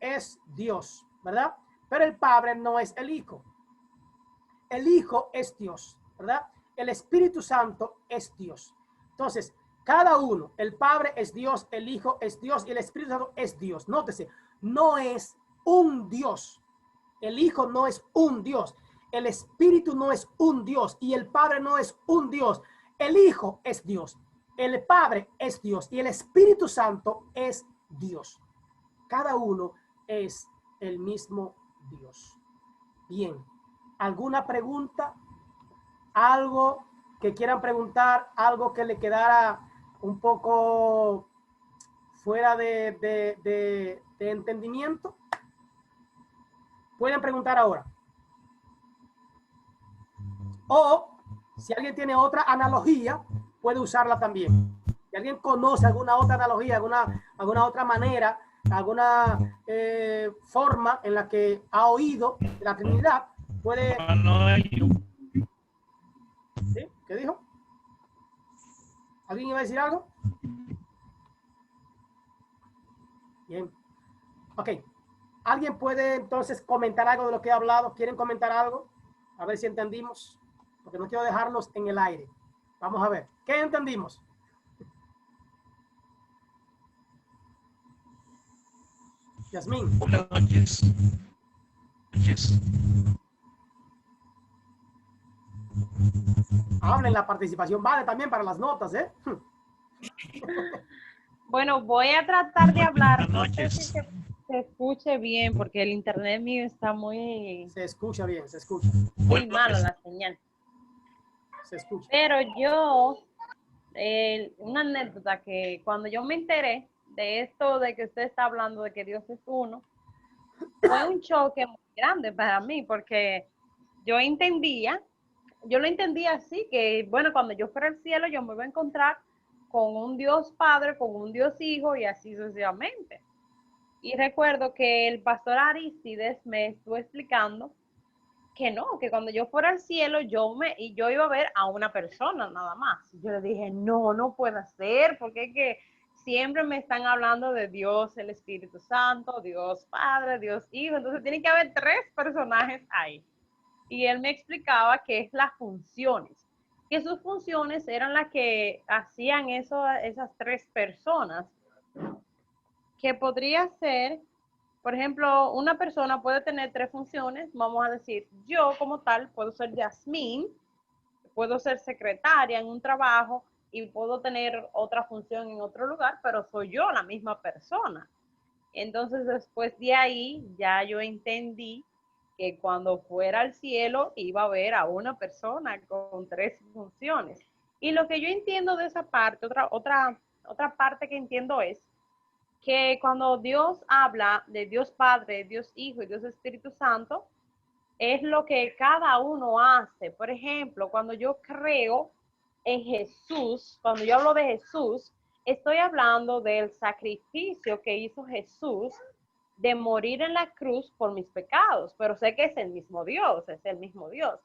es Dios, ¿verdad? Pero el Padre no es el Hijo. El Hijo es Dios, ¿verdad? El Espíritu Santo es Dios. Entonces, cada uno, el Padre es Dios, el Hijo es Dios y el Espíritu Santo es Dios. Nótese, no es un Dios. El Hijo no es un Dios. El Espíritu no es un Dios y el Padre no es un Dios. El Hijo es Dios. El Padre es Dios y el Espíritu Santo es Dios. Cada uno es el mismo Dios. Bien, ¿alguna pregunta? ¿Algo que quieran preguntar? ¿Algo que le quedara un poco fuera de entendimiento? Pueden preguntar ahora. O si alguien tiene otra analogía, puede usarla también. Si alguien conoce alguna otra analogía, alguna otra manera, alguna forma en la que ha oído de la Trinidad, puede... ¿Sí? ¿Qué dijo? ¿Alguien iba a decir algo? Bien. Ok. ¿Alguien puede entonces comentar algo de lo que he hablado? ¿Quieren comentar algo? A ver si entendimos. Porque no quiero dejarlos en el aire. Vamos a ver. ¿Qué entendimos? Yasmín. Buenas noches. Hablen, la participación vale también para las notas, ¿eh? Bueno, voy a tratar de hablar. Buenas No sé si noches. se escuche bien porque el internet mío está muy Se escucha bien, se escucha. malo la señal. Se escucha. Pero yo, una anécdota que cuando yo me enteré de esto de que usted está hablando de que Dios es uno, fue un choque muy grande para mí porque yo lo entendía así, que bueno, cuando yo fuera al cielo yo me voy a encontrar con un Dios Padre, con un Dios Hijo y así sucesivamente. Y recuerdo que el pastor Aristides me estuvo explicando que no, que cuando yo fuera al cielo yo iba a ver a una persona nada más. Yo le dije, no puede ser, porque es que siempre me están hablando de Dios, el Espíritu Santo, Dios Padre, Dios Hijo, entonces tiene que haber 3 personajes ahí. Y él me explicaba que es las funciones, que sus funciones eran las que hacían esas 3 personas, que podría ser, por ejemplo, una persona puede tener 3 funciones, vamos a decir, yo como tal puedo ser Yasmín, puedo ser secretaria en un trabajo y puedo tener otra función en otro lugar, pero soy yo la misma persona. Entonces después de ahí ya yo entendí que cuando fuera al cielo iba a ver a una persona con 3 funciones. Y lo que yo entiendo de esa parte, otra parte que entiendo es que cuando Dios habla de Dios Padre, Dios Hijo y Dios Espíritu Santo, es lo que cada uno hace. Por ejemplo, cuando yo creo en Jesús, cuando yo hablo de Jesús, estoy hablando del sacrificio que hizo Jesús de morir en la cruz por mis pecados, pero sé que es el mismo Dios, es el mismo Dios.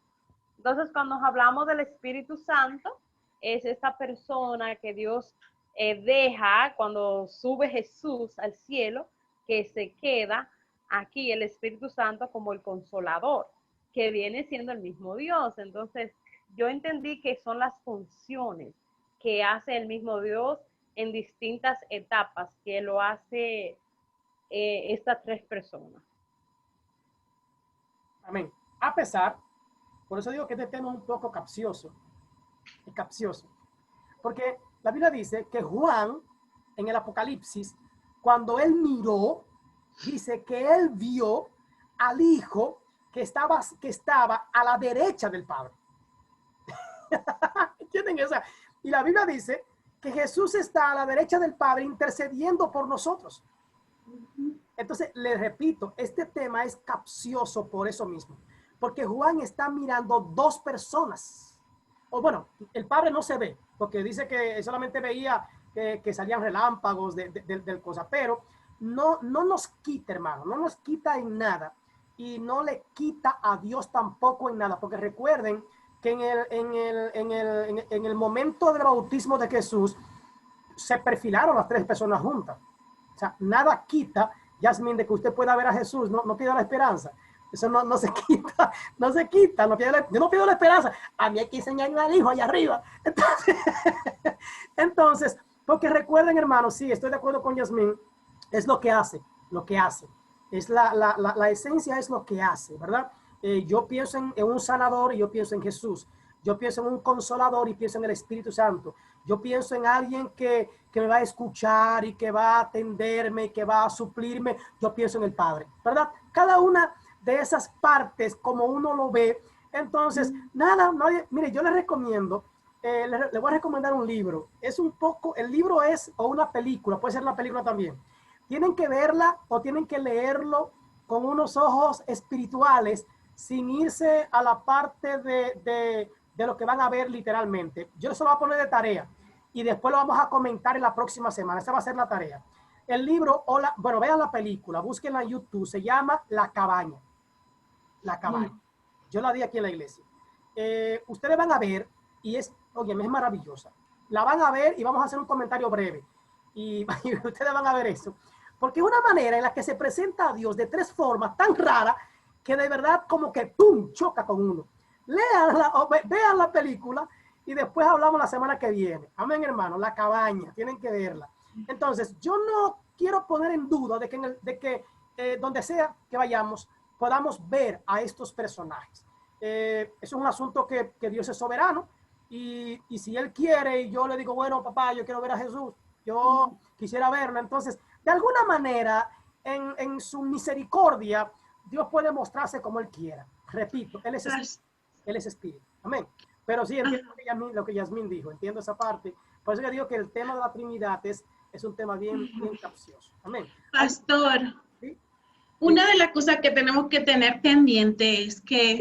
Entonces, cuando hablamos del Espíritu Santo, es esta persona que Dios deja cuando sube Jesús al cielo, que se queda aquí el Espíritu Santo como el consolador, que viene siendo el mismo Dios. Entonces, yo entendí que son las funciones que hace el mismo Dios en distintas etapas, que lo hace estas 3 personas. Amén. A pesar, por eso digo que este tema es un poco capcioso, porque la Biblia dice que Juan, en el Apocalipsis, cuando él miró, dice que él vio al Hijo que estaba a la derecha del Padre. ¿Entienden? O sea, y la Biblia dice que Jesús está a la derecha del Padre intercediendo por nosotros. Entonces, les repito, este tema es capcioso por eso mismo, porque Juan está mirando dos personas. O bueno, el Padre no se ve, porque dice que solamente veía que salían relámpagos del cosa, pero no nos quita, hermano, no nos quita en nada, y no le quita a Dios tampoco en nada, porque recuerden que en el momento del bautismo de Jesús se perfilaron las tres personas juntas. O sea, nada quita, Yasmín, de que usted pueda ver a Jesús, no pierda la esperanza. Eso no se quita, no se quita. Yo no pierdo la esperanza. A mí hay que enseñarme al hijo allá arriba. Entonces, porque recuerden, hermanos, sí, estoy de acuerdo con Yasmín, es lo que hace. Es la esencia es lo que hace, ¿verdad? Yo pienso en un sanador y yo pienso en Jesús. Yo pienso en un consolador y pienso en el Espíritu Santo. Yo pienso en alguien que me va a escuchar y que va a atenderme y que va a suplirme. Yo pienso en el Padre, ¿verdad? Cada una de esas partes, como uno lo ve. Entonces, mire, yo les recomiendo, le voy a recomendar un libro. Es un poco, el libro es, o una película, puede ser la película también. Tienen que verla o tienen que leerlo con unos ojos espirituales, sin irse a la parte de lo que van a ver literalmente. Yo se lo voy a poner de tarea y después lo vamos a comentar en la próxima semana. Esa va a ser la tarea. El libro, bueno, vean la película, búsquenla en YouTube, se llama La Cabaña. La Cabaña. Yo la di aquí en la iglesia. Ustedes van a ver, y es maravillosa. La van a ver y vamos a hacer un comentario breve. Y ustedes van a ver eso. Porque es una manera en la que se presenta a Dios de tres formas tan raras que de verdad como que ¡pum! Choca con uno. Léanla o vean la película y después hablamos la semana que viene. Amén, hermano. La Cabaña, tienen que verla. Entonces, yo no quiero poner en duda de que donde sea que vayamos, podamos ver a estos personajes. Es un asunto que Dios es soberano y si Él quiere y yo le digo, bueno, papá, yo quiero ver a Jesús, yo quisiera verlo. Entonces, de alguna manera, en su misericordia, Dios puede mostrarse como Él quiera. Repito, Él es espíritu. Amén. Pero sí, entiendo lo que Yasmín dijo, entiendo esa parte. Por eso yo digo que el tema de la Trinidad es un tema bien capcioso. Amén. Pastor, ¿sí? Una de las cosas que tenemos que tener pendiente es que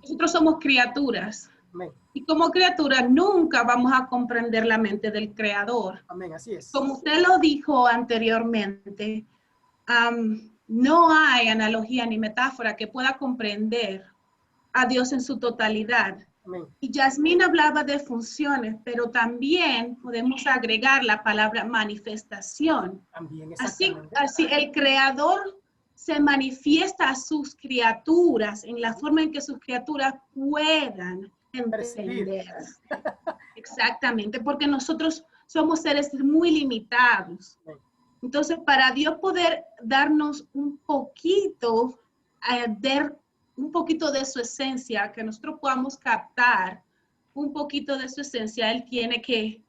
nosotros somos criaturas. Amén. Y como criaturas nunca vamos a comprender la mente del Creador. Amén, así es. Como usted lo dijo anteriormente, no hay analogía ni metáfora que pueda comprender a Dios en su totalidad. Amén. Y Yasmín hablaba de funciones, pero también podemos agregar la palabra manifestación. También, así el Creador se manifiesta a sus criaturas en la forma en que sus criaturas puedan entender. Exactamente, porque nosotros somos seres muy limitados. Entonces, para Dios poder darnos un poquito de su esencia, que nosotros podamos captar un poquito de su esencia, Él tiene que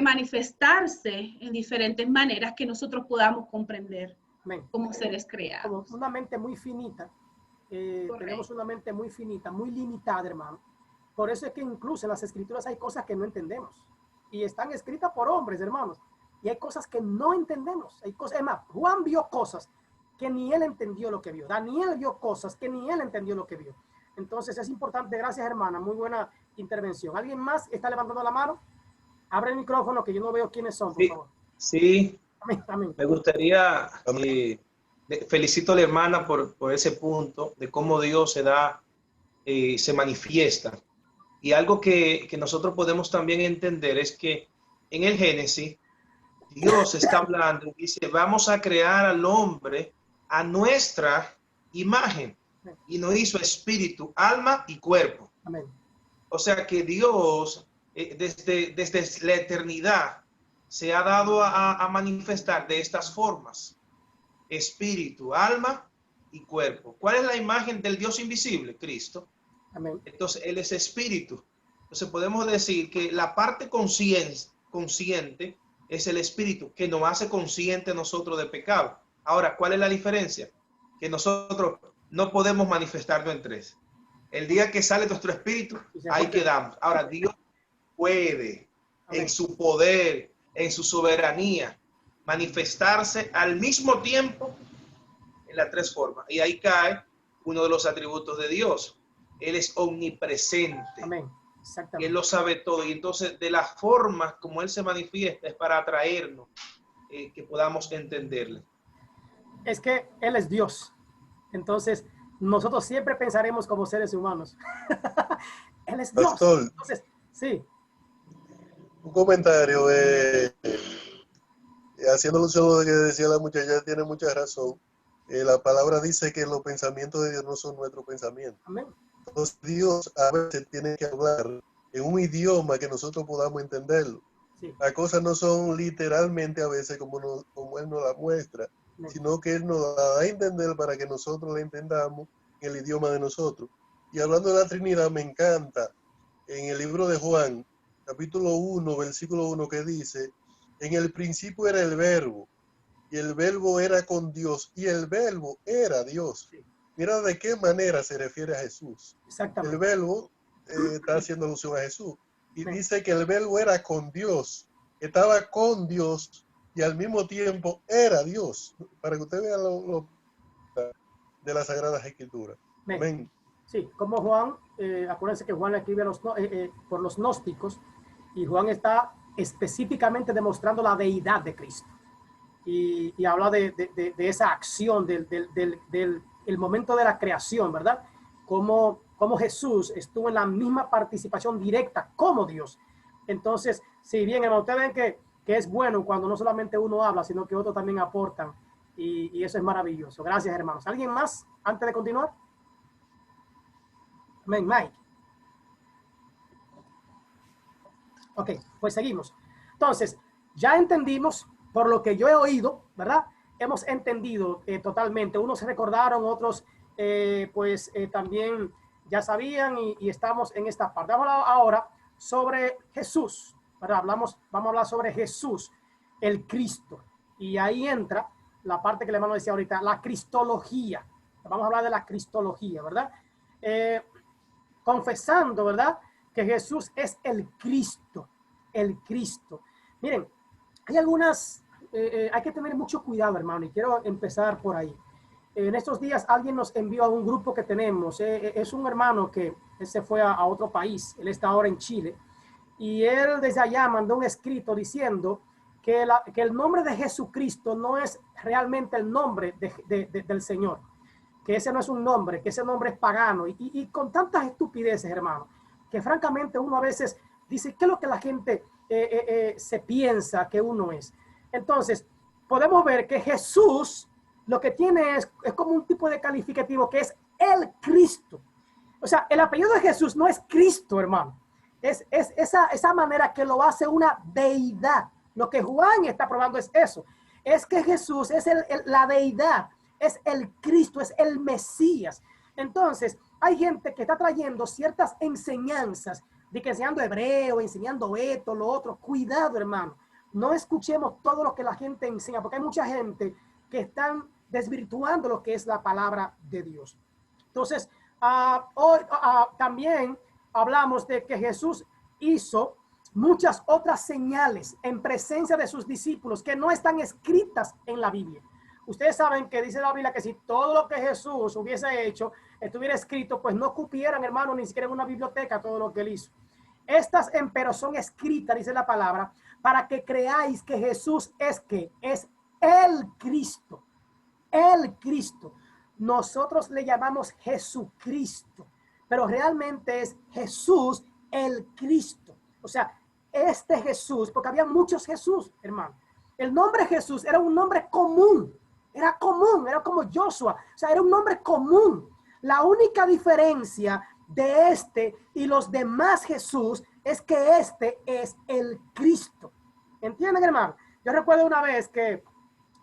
manifestarse en diferentes maneras que nosotros podamos comprender. Amén. Como seres creados. Como una mente muy finita. Tenemos una mente muy finita, muy limitada, hermano. Por eso es que incluso en las escrituras hay cosas que no entendemos. Y están escritas por hombres, hermanos. Y hay cosas que no entendemos. Hay cosas, es más, Juan vio cosas que ni él entendió lo que vio. Daniel vio cosas que ni él entendió lo que vio. Entonces es importante. Gracias, hermana. Muy buena intervención. ¿Alguien más está levantando la mano? Abre el micrófono que yo no veo quiénes son, por favor. Sí. Amén, amén. Me gustaría, felicito a la hermana por ese punto de cómo Dios se da, se manifiesta. Y algo que nosotros podemos también entender es que en el Génesis, Dios está hablando y dice, vamos a crear al hombre a nuestra imagen. Y nos hizo espíritu, alma y cuerpo. Amén. O sea que Dios, desde la eternidad, se ha dado a manifestar de estas formas: espíritu, alma y cuerpo. ¿Cuál es la imagen del Dios invisible? Cristo. Amén. Entonces, Él es espíritu. Entonces, podemos decir que la parte consciente es el espíritu, que nos hace consciente nosotros de pecado. Ahora, ¿cuál es la diferencia? Que nosotros no podemos manifestarnos en tres. El día que sale nuestro espíritu, ahí quedamos. Ahora, Dios puede. en su poder, en su soberanía, manifestarse al mismo tiempo en las tres formas. Y ahí cae uno de los atributos de Dios. Él es omnipresente. Amén. Exactamente. Él lo sabe todo. Y entonces, de la forma como Él se manifiesta es para atraernos, que podamos entenderle. Es que Él es Dios. Entonces, nosotros siempre pensaremos como seres humanos. Él es Dios. Pastor, entonces, sí. un comentario haciendo alusión a lo que decía la muchacha, tiene mucha razón. La palabra dice que los pensamientos de Dios no son nuestros pensamientos. Amén. Entonces Dios a veces tiene que hablar en un idioma que nosotros podamos entenderlo. Sí. Las cosas no son literalmente a veces como Él nos la muestra, sino que Él nos la da a entender para que nosotros la entendamos en el idioma de nosotros. Y hablando de la Trinidad, me encanta en el libro de Juan, capítulo 1, versículo 1, que dice: en el principio era el verbo, y el verbo era con Dios, y el verbo era Dios. Sí. Mira de qué manera se refiere a Jesús. Exactamente. El verbo está haciendo alusión a Jesús. Y dice que el verbo era con Dios, estaba con Dios, y al mismo tiempo era Dios. Para que usted vea lo de las Sagradas Escrituras. Amén. Sí, como Juan, acuérdense que Juan escribe por los gnósticos, y Juan está específicamente demostrando la deidad de Cristo. Y habla de esa acción del momento de la creación, ¿verdad? Como Jesús estuvo en la misma participación directa como Dios. Entonces, si bien ustedes ven que es bueno cuando no solamente uno habla, sino que otros también aportan, y eso es maravilloso. Gracias, hermanos. ¿Alguien más antes de continuar? Amén, Mike. Ok, pues seguimos. Entonces, ya entendimos, por lo que yo he oído, ¿verdad? Hemos entendido totalmente. Unos se recordaron, otros también ya sabían, y estamos en esta parte. Vamos a hablar ahora sobre Jesús, ¿verdad? Vamos a hablar sobre Jesús, el Cristo. Y ahí entra la parte que el hermano decía ahorita, la cristología. Vamos a hablar de la cristología, ¿verdad? Confesando, ¿verdad?, que Jesús es el Cristo, el Cristo. Miren, hay algunas, hay que tener mucho cuidado, hermano, y quiero empezar por ahí. En estos días alguien nos envió a un grupo que tenemos, es un hermano que él se fue a otro país, él está ahora en Chile, y él desde allá mandó un escrito diciendo que el nombre de Jesucristo no es realmente el nombre del Señor, que ese no es un nombre, que ese nombre es pagano, y con tantas estupideces, hermano, que francamente uno a veces dice, ¿qué es lo que la gente se piensa que uno es? Entonces, podemos ver que Jesús lo que tiene es como un tipo de calificativo que es el Cristo. O sea, el apellido de Jesús no es Cristo, hermano. Es esa manera que lo hace una deidad. Lo que Juan está probando es eso. Es que Jesús es la deidad, es el Cristo, es el Mesías. Entonces, hay gente que está trayendo ciertas enseñanzas, de que enseñando hebreo, enseñando esto, lo otro. Cuidado, hermano. No escuchemos todo lo que la gente enseña, porque hay mucha gente que están desvirtuando lo que es la palabra de Dios. Entonces, hoy también hablamos de que Jesús hizo muchas otras señales en presencia de sus discípulos que no están escritas en la Biblia. Ustedes saben que dice la Biblia que si todo lo que Jesús hubiese hecho estuviera escrito, pues no cupieran, hermano, ni siquiera en una biblioteca todo lo que él hizo. Estas, empero, son escritas, dice la palabra, para que creáis que Jesús es el Cristo. El Cristo. Nosotros le llamamos Jesucristo, pero realmente es Jesús el Cristo. O sea, este Jesús, porque había muchos Jesús, hermano. El nombre Jesús era un nombre común. Era común, era como Joshua. O sea, era un nombre común. La única diferencia de este y los demás Jesús es que este es el Cristo. ¿Entienden, hermano? Yo recuerdo una vez que,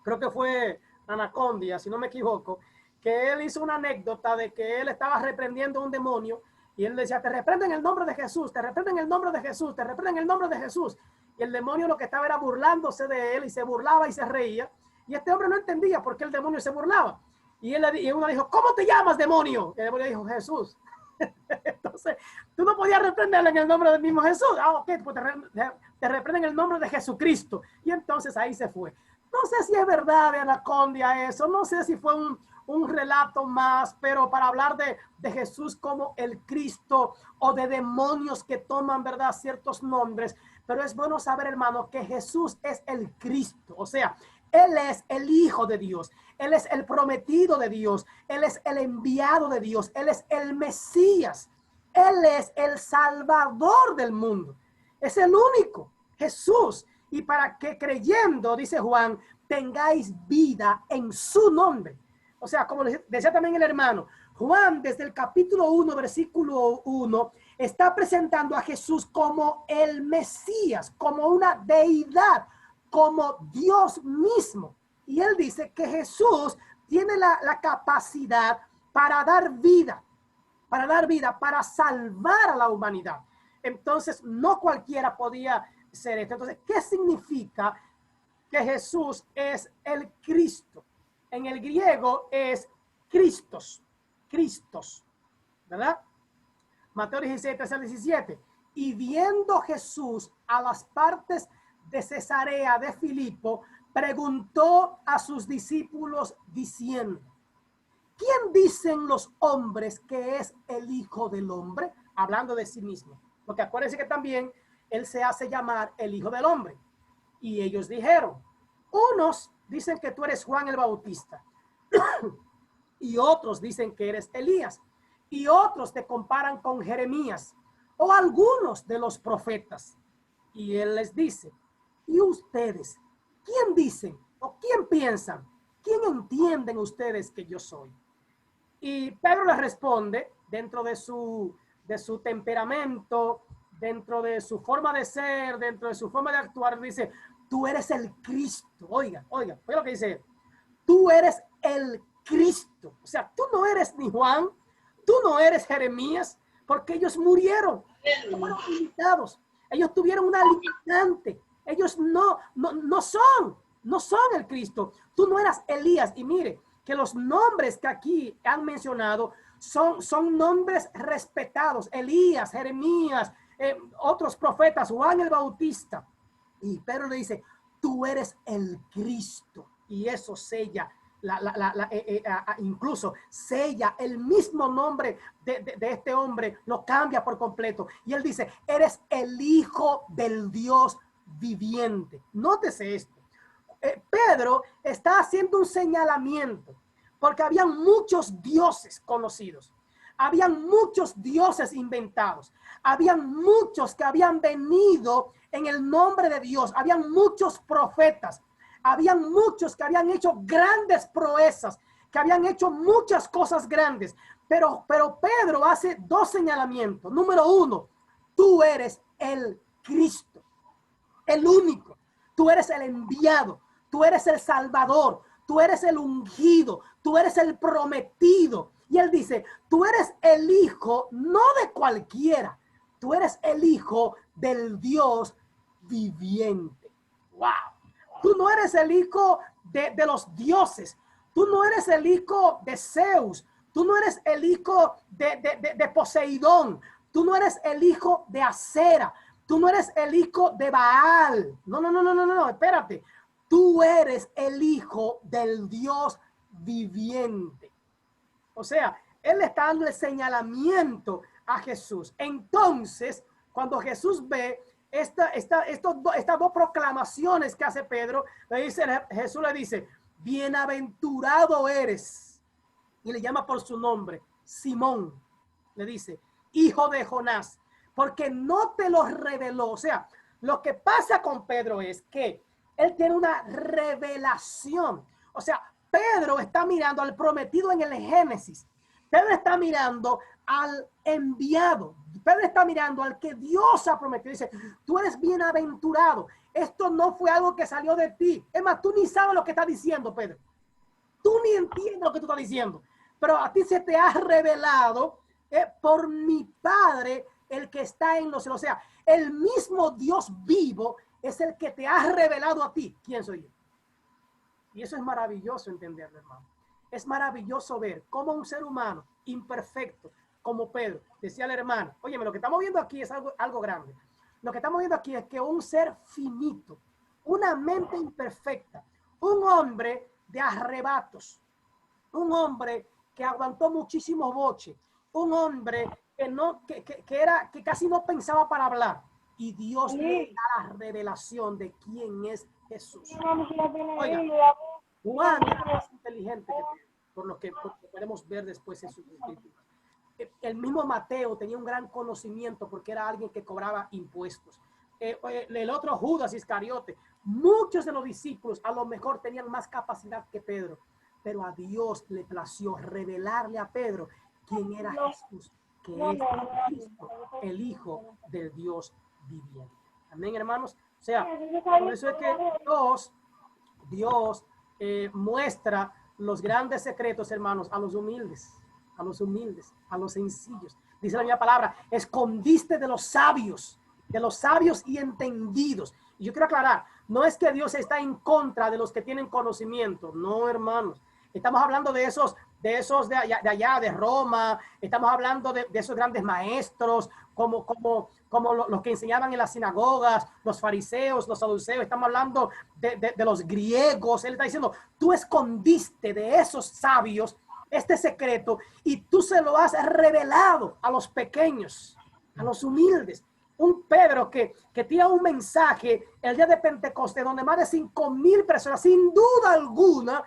creo que fue Anacondia, si no me equivoco, que él hizo una anécdota de que él estaba reprendiendo a un demonio y él decía, te reprendo en el nombre de Jesús, te reprendo en el nombre de Jesús, te reprendo en el nombre de Jesús. Y el demonio lo que estaba era burlándose de él y se burlaba y se reía. Y este hombre no entendía por qué el demonio se burlaba. Y uno dijo, ¿cómo te llamas, demonio? Y el demonio dijo, Jesús. Entonces, tú no podías reprenderle en el nombre del mismo Jesús. Ah, ok, pues te reprenden en el nombre de Jesucristo. Y entonces ahí se fue. No sé si es verdad de Anacondia eso, no sé si fue un relato más, pero para hablar de Jesús como el Cristo o de demonios que toman, ¿verdad?, ciertos nombres. Pero es bueno saber, hermano, que Jesús es el Cristo. O sea, Él es el Hijo de Dios. Él es el prometido de Dios. Él es el enviado de Dios. Él es el Mesías. Él es el Salvador del mundo. Es el único, Jesús. Y para que creyendo, dice Juan, tengáis vida en su nombre. O sea, como decía también el hermano, Juan desde el capítulo 1, versículo 1, está presentando a Jesús como el Mesías, como una deidad, como Dios mismo. Y él dice que Jesús tiene la capacidad para dar vida, para salvar a la humanidad. Entonces, no cualquiera podía ser esto. Entonces, ¿qué significa que Jesús es el Cristo? En el griego es Christos, ¿verdad? Mateo 16, 13 al 17. Y viendo Jesús a las partes de Cesarea de Filipo, preguntó a sus discípulos diciendo: ¿quién dicen los hombres que es el Hijo del Hombre? Hablando de sí mismo. Porque acuérdense que también él se hace llamar el Hijo del Hombre. Y ellos dijeron: unos dicen que tú eres Juan el Bautista, y otros dicen que eres Elías, y otros te comparan con Jeremías, o algunos de los profetas. Y él les dice: ¿y ustedes? ¿Quién dicen? ¿O quién piensan? ¿Quién entienden ustedes que yo soy? Y Pedro les responde, dentro de su temperamento, dentro de su forma de ser, dentro de su forma de actuar, dice: tú eres el Cristo. Oiga lo que dice. Tú eres el Cristo. O sea, tú no eres ni Juan, tú no eres Jeremías, porque ellos murieron, fueron limitados. Ellos tuvieron una limitante. Ellos no son el Cristo. Tú no eras Elías. Y mire, que los nombres que aquí han mencionado son nombres respetados. Elías, Jeremías, otros profetas, Juan el Bautista. Y Pedro le dice: tú eres el Cristo. Y eso sella, incluso sella el mismo nombre de este hombre, lo cambia por completo. Y él dice: eres el Hijo del Dios viviente. Nótese esto. Pedro está haciendo un señalamiento, porque habían muchos dioses conocidos. Habían muchos dioses inventados. Habían muchos que habían venido en el nombre de Dios. Habían muchos profetas. Habían muchos que habían hecho grandes proezas, que habían hecho muchas cosas grandes. Pero Pedro hace dos señalamientos. Número uno: tú eres el Cristo, el único. Tú eres el enviado. Tú eres el Salvador. Tú eres el ungido. Tú eres el prometido. Y él dice: tú eres el hijo no de cualquiera. Tú eres el hijo del Dios viviente. ¡Wow! Tú no eres el hijo de los dioses. Tú no eres el hijo de Zeus. Tú no eres el hijo de Poseidón. Tú no eres el hijo de Acera. Tú no eres el hijo de Baal. No, espérate. Tú eres el hijo del Dios viviente. O sea, él está dando el señalamiento a Jesús. Entonces, cuando Jesús ve estas dos proclamaciones que hace Pedro, Jesús le dice: bienaventurado eres. Y le llama por su nombre, Simón. Le dice: hijo de Jonás, porque no te lo reveló. O sea, lo que pasa con Pedro es que él tiene una revelación. O sea, Pedro está mirando al prometido en el Génesis. Pedro está mirando al enviado. Pedro está mirando al que Dios ha prometido. Dice: tú eres bienaventurado. Esto no fue algo que salió de ti. Es más, tú ni sabes lo que está diciendo, Pedro. Tú ni entiendes lo que tú estás diciendo. Pero a ti se te ha revelado por mi Padre, el que está en los cielos. O sea, el mismo Dios vivo es el que te ha revelado a ti. ¿Quién soy yo? Y eso es maravilloso entenderlo, hermano. Es maravilloso ver cómo un ser humano imperfecto, como Pedro. Decía el hermano, óyeme, lo que estamos viendo aquí es algo grande. Lo que estamos viendo aquí es que un ser finito, una mente imperfecta, un hombre de arrebatos, un hombre que aguantó muchísimos boches, un hombre que casi no pensaba para hablar, y Dios le da la revelación de quién es Jesús. Oiga, Juan era más inteligente que Pedro, por lo que podemos ver después en sus escrituras. El mismo Mateo tenía un gran conocimiento porque era alguien que cobraba impuestos. El otro Judas Iscariote, muchos de los discípulos a lo mejor tenían más capacidad que Pedro, pero a Dios le plació revelarle a Pedro quién era Jesús, que es Cristo, el Hijo del Dios viviente. Amén, hermanos. O sea, por eso es que Dios muestra los grandes secretos, hermanos, a los humildes, a los sencillos. Dice la misma palabra, escondiste de los sabios y entendidos. Y yo quiero aclarar, no es que Dios está en contra de los que tienen conocimiento, no, hermanos. Estamos hablando de esos de allá, de Roma. Estamos hablando de esos grandes maestros, como los que enseñaban en las sinagogas, los fariseos, los saduceos. Estamos hablando de los griegos. Él está diciendo, tú escondiste de esos sabios este secreto y tú se lo has revelado a los pequeños, a los humildes. Un Pedro que tira un mensaje el día de Pentecostés donde más de 5,000 personas, sin duda alguna,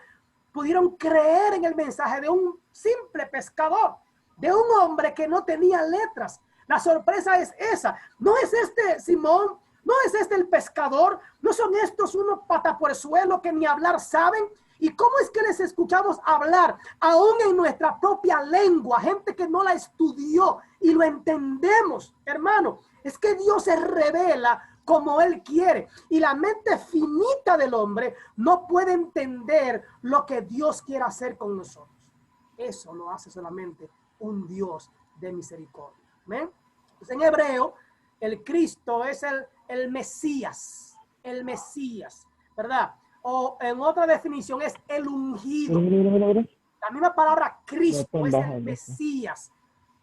pudieron creer en el mensaje de un simple pescador, de un hombre que no tenía letras. La sorpresa es esa. No es este Simón, no es este el pescador, no son estos unos patapuerzuelos que ni hablar saben. ¿Y cómo es que les escuchamos hablar, aún en nuestra propia lengua, gente que no la estudió y lo entendemos, hermano? Es que Dios se revela como Él quiere. Y la mente finita del hombre no puede entender lo que Dios quiere hacer con nosotros. Eso lo hace solamente un Dios de misericordia. ¿Ven? Pues en hebreo, el Cristo es el Mesías, ¿verdad? O en otra definición es el ungido. La misma palabra Cristo es el Mesías,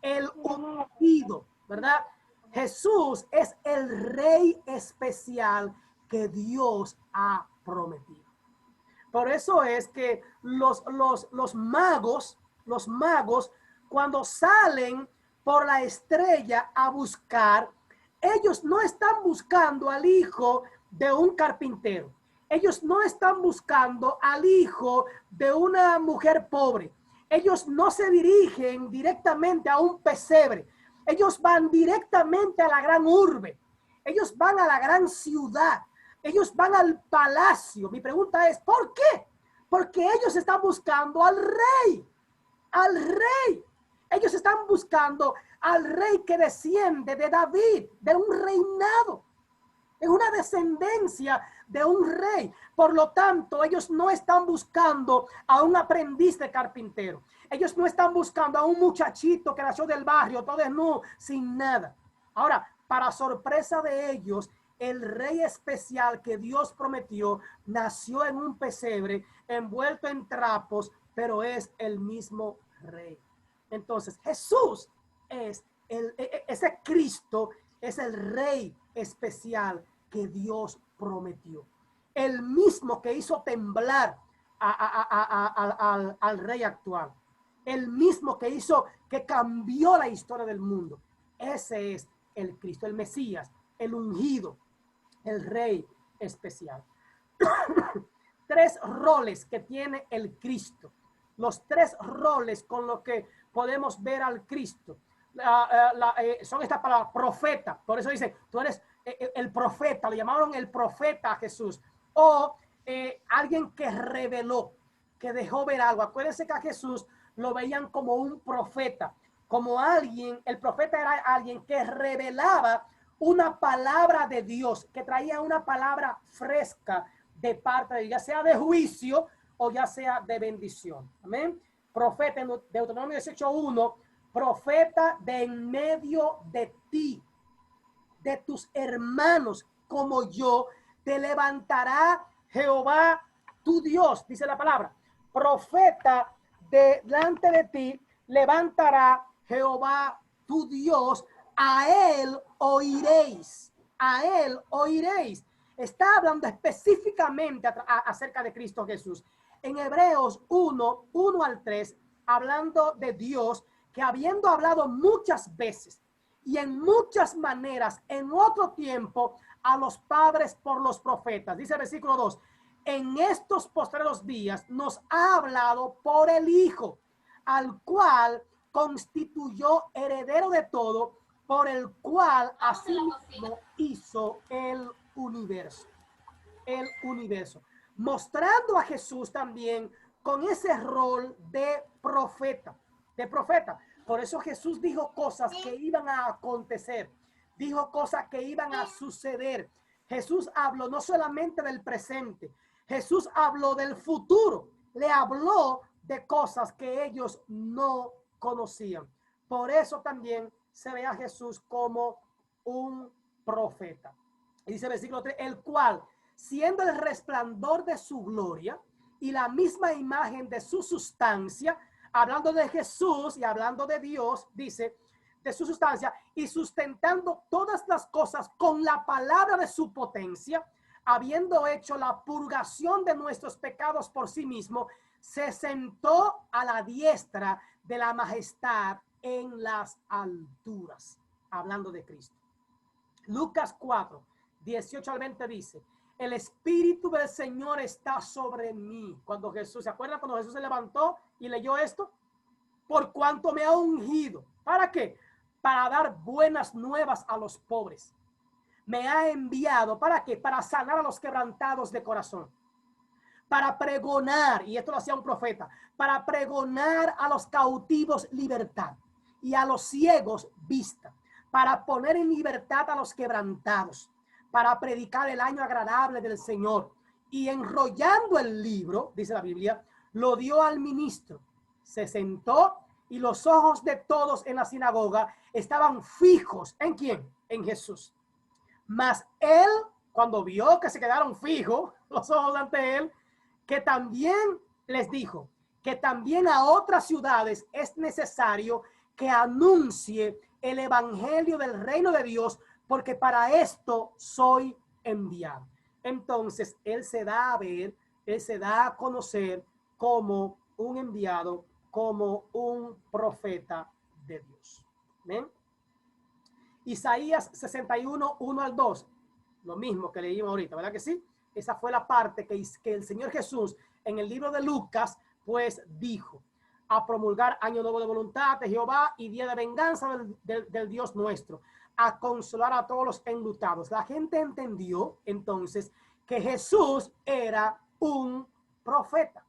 el ungido, ¿verdad? Jesús es el rey especial que Dios ha prometido. Por eso es que los magos, cuando salen por la estrella a buscar, ellos no están buscando al hijo de un carpintero. Ellos no están buscando al hijo de una mujer pobre. Ellos no se dirigen directamente a un pesebre. Ellos van directamente a la gran urbe. Ellos van a la gran ciudad. Ellos van al palacio. Mi pregunta es, ¿por qué? Porque ellos están buscando al rey. Al rey. Ellos están buscando al rey que desciende de David, de un reinado. Es una descendencia de un rey. Por lo tanto, ellos no están buscando a un aprendiz de carpintero. Ellos no están buscando a un muchachito que nació del barrio, todo desnudo, sin nada. Ahora, para sorpresa de ellos, el rey especial que Dios prometió nació en un pesebre, envuelto en trapos, pero es el mismo rey. Entonces, Jesús es ese Cristo, es el rey especial que Dios prometió. El mismo que hizo temblar al rey actual. El mismo que cambió la historia del mundo. Ese es el Cristo, el Mesías, el ungido, el rey especial. 3 roles que tiene el Cristo. Los 3 roles con los que podemos ver al Cristo. Son estas palabras, profeta. Por eso dice, tú eres el profeta. Lo llamaron el profeta a Jesús. O alguien que reveló, que dejó ver algo. Acuérdense que a Jesús lo veían como un profeta, como alguien, el profeta era alguien que revelaba una palabra de Dios, que traía una palabra fresca de parte de Dios, ya sea de juicio o ya sea de bendición. Amén. Profeta en Deuteronomio 18:1, profeta de en medio de ti, de tus hermanos como yo, te levantará Jehová tu Dios, dice la palabra. Profeta delante de ti levantará Jehová tu Dios, a él oiréis. A él oiréis. Está hablando específicamente acerca de Cristo Jesús. En Hebreos 1 al 3, hablando de Dios, que habiendo hablado muchas veces y en muchas maneras en otro tiempo a los padres por los profetas. Dice el versículo 2, en estos postreros días nos ha hablado por el Hijo, al cual constituyó heredero de todo, por el cual asimismo hizo el universo. El universo. Mostrando a Jesús también con ese rol de profeta. De profeta. Por eso Jesús dijo cosas que iban a acontecer. Dijo cosas que iban a suceder. Jesús habló no solamente del presente. Jesús habló del futuro. Le habló de cosas que ellos no conocían. Por eso también se ve a Jesús como un profeta. Y dice el versículo 3, el cual, siendo el resplandor de su gloria y la misma imagen de su sustancia, hablando de Jesús y hablando de Dios, dice, de su sustancia, y sustentando todas las cosas con la palabra de su potencia, habiendo hecho la purgación de nuestros pecados por sí mismo, se sentó a la diestra de la majestad en las alturas, hablando de Cristo. Lucas 4, 18 al 20 dice, el Espíritu del Señor está sobre mí. Cuando Jesús, ¿se acuerdan cuando Jesús se levantó y leyó esto? Por cuanto me ha ungido. ¿Para qué? Para dar buenas nuevas a los pobres. Me ha enviado, ¿para qué? Para sanar a los quebrantados de corazón. Para pregonar, y esto lo hacía un profeta, para pregonar a los cautivos libertad y a los ciegos vista, para poner en libertad a los quebrantados, para predicar el año agradable del Señor. Y enrollando el libro, dice la Biblia, lo dio al ministro. Se sentó y los ojos de todos en la sinagoga estaban fijos. ¿En quién? En Jesús. Mas él, cuando vio que se quedaron fijos los ojos ante él, que también les dijo que también a otras ciudades es necesario que anuncie el evangelio del reino de Dios, porque para esto soy enviado. Entonces, él se da a ver, él se da a conocer como un enviado, como un profeta de Dios. ¿Ven? Isaías 61, 1 al 2. Lo mismo que leímos ahorita, ¿verdad que sí? Esa fue la parte que el Señor Jesús en el libro de Lucas, pues dijo, a promulgar año nuevo de voluntad de Jehová y día de venganza del Dios nuestro, a consolar a todos los enlutados. La gente entendió entonces que Jesús era un profeta.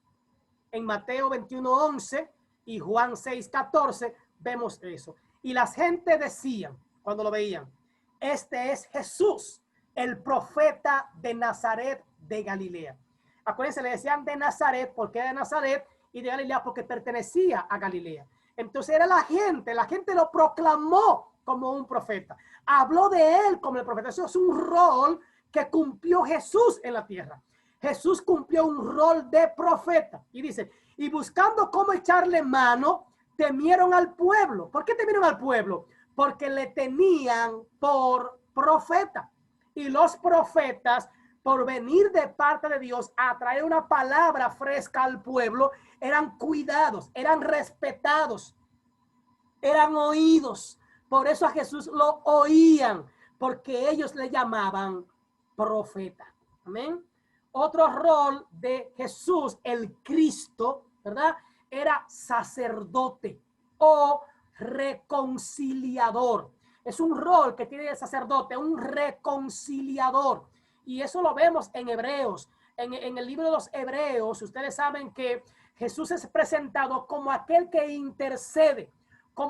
En Mateo 21, 11 y Juan 6, 14 vemos eso. Y la gente decían, cuando lo veían, este es Jesús, el profeta de Nazaret de Galilea. Acuérdense, le decían de Nazaret, porque de Nazaret, y de Galilea porque pertenecía a Galilea. Entonces era la gente lo proclamó como un profeta. Habló de él como el profeta. Eso es un rol que cumplió Jesús en la tierra. Jesús cumplió un rol de profeta. Y dice, y buscando cómo echarle mano, temieron al pueblo. ¿Por qué temieron al pueblo? Porque le tenían por profeta. Y los profetas, por venir de parte de Dios a traer una palabra fresca al pueblo, eran cuidados, eran respetados, eran oídos. Por eso a Jesús lo oían, porque ellos le llamaban profeta. Amén. Otro rol de Jesús, el Cristo, ¿verdad? Era sacerdote o reconciliador. Es un rol que tiene el sacerdote, un reconciliador. Y eso lo vemos en Hebreos. En el libro de los Hebreos, ustedes saben que Jesús es presentado como aquel que intercede.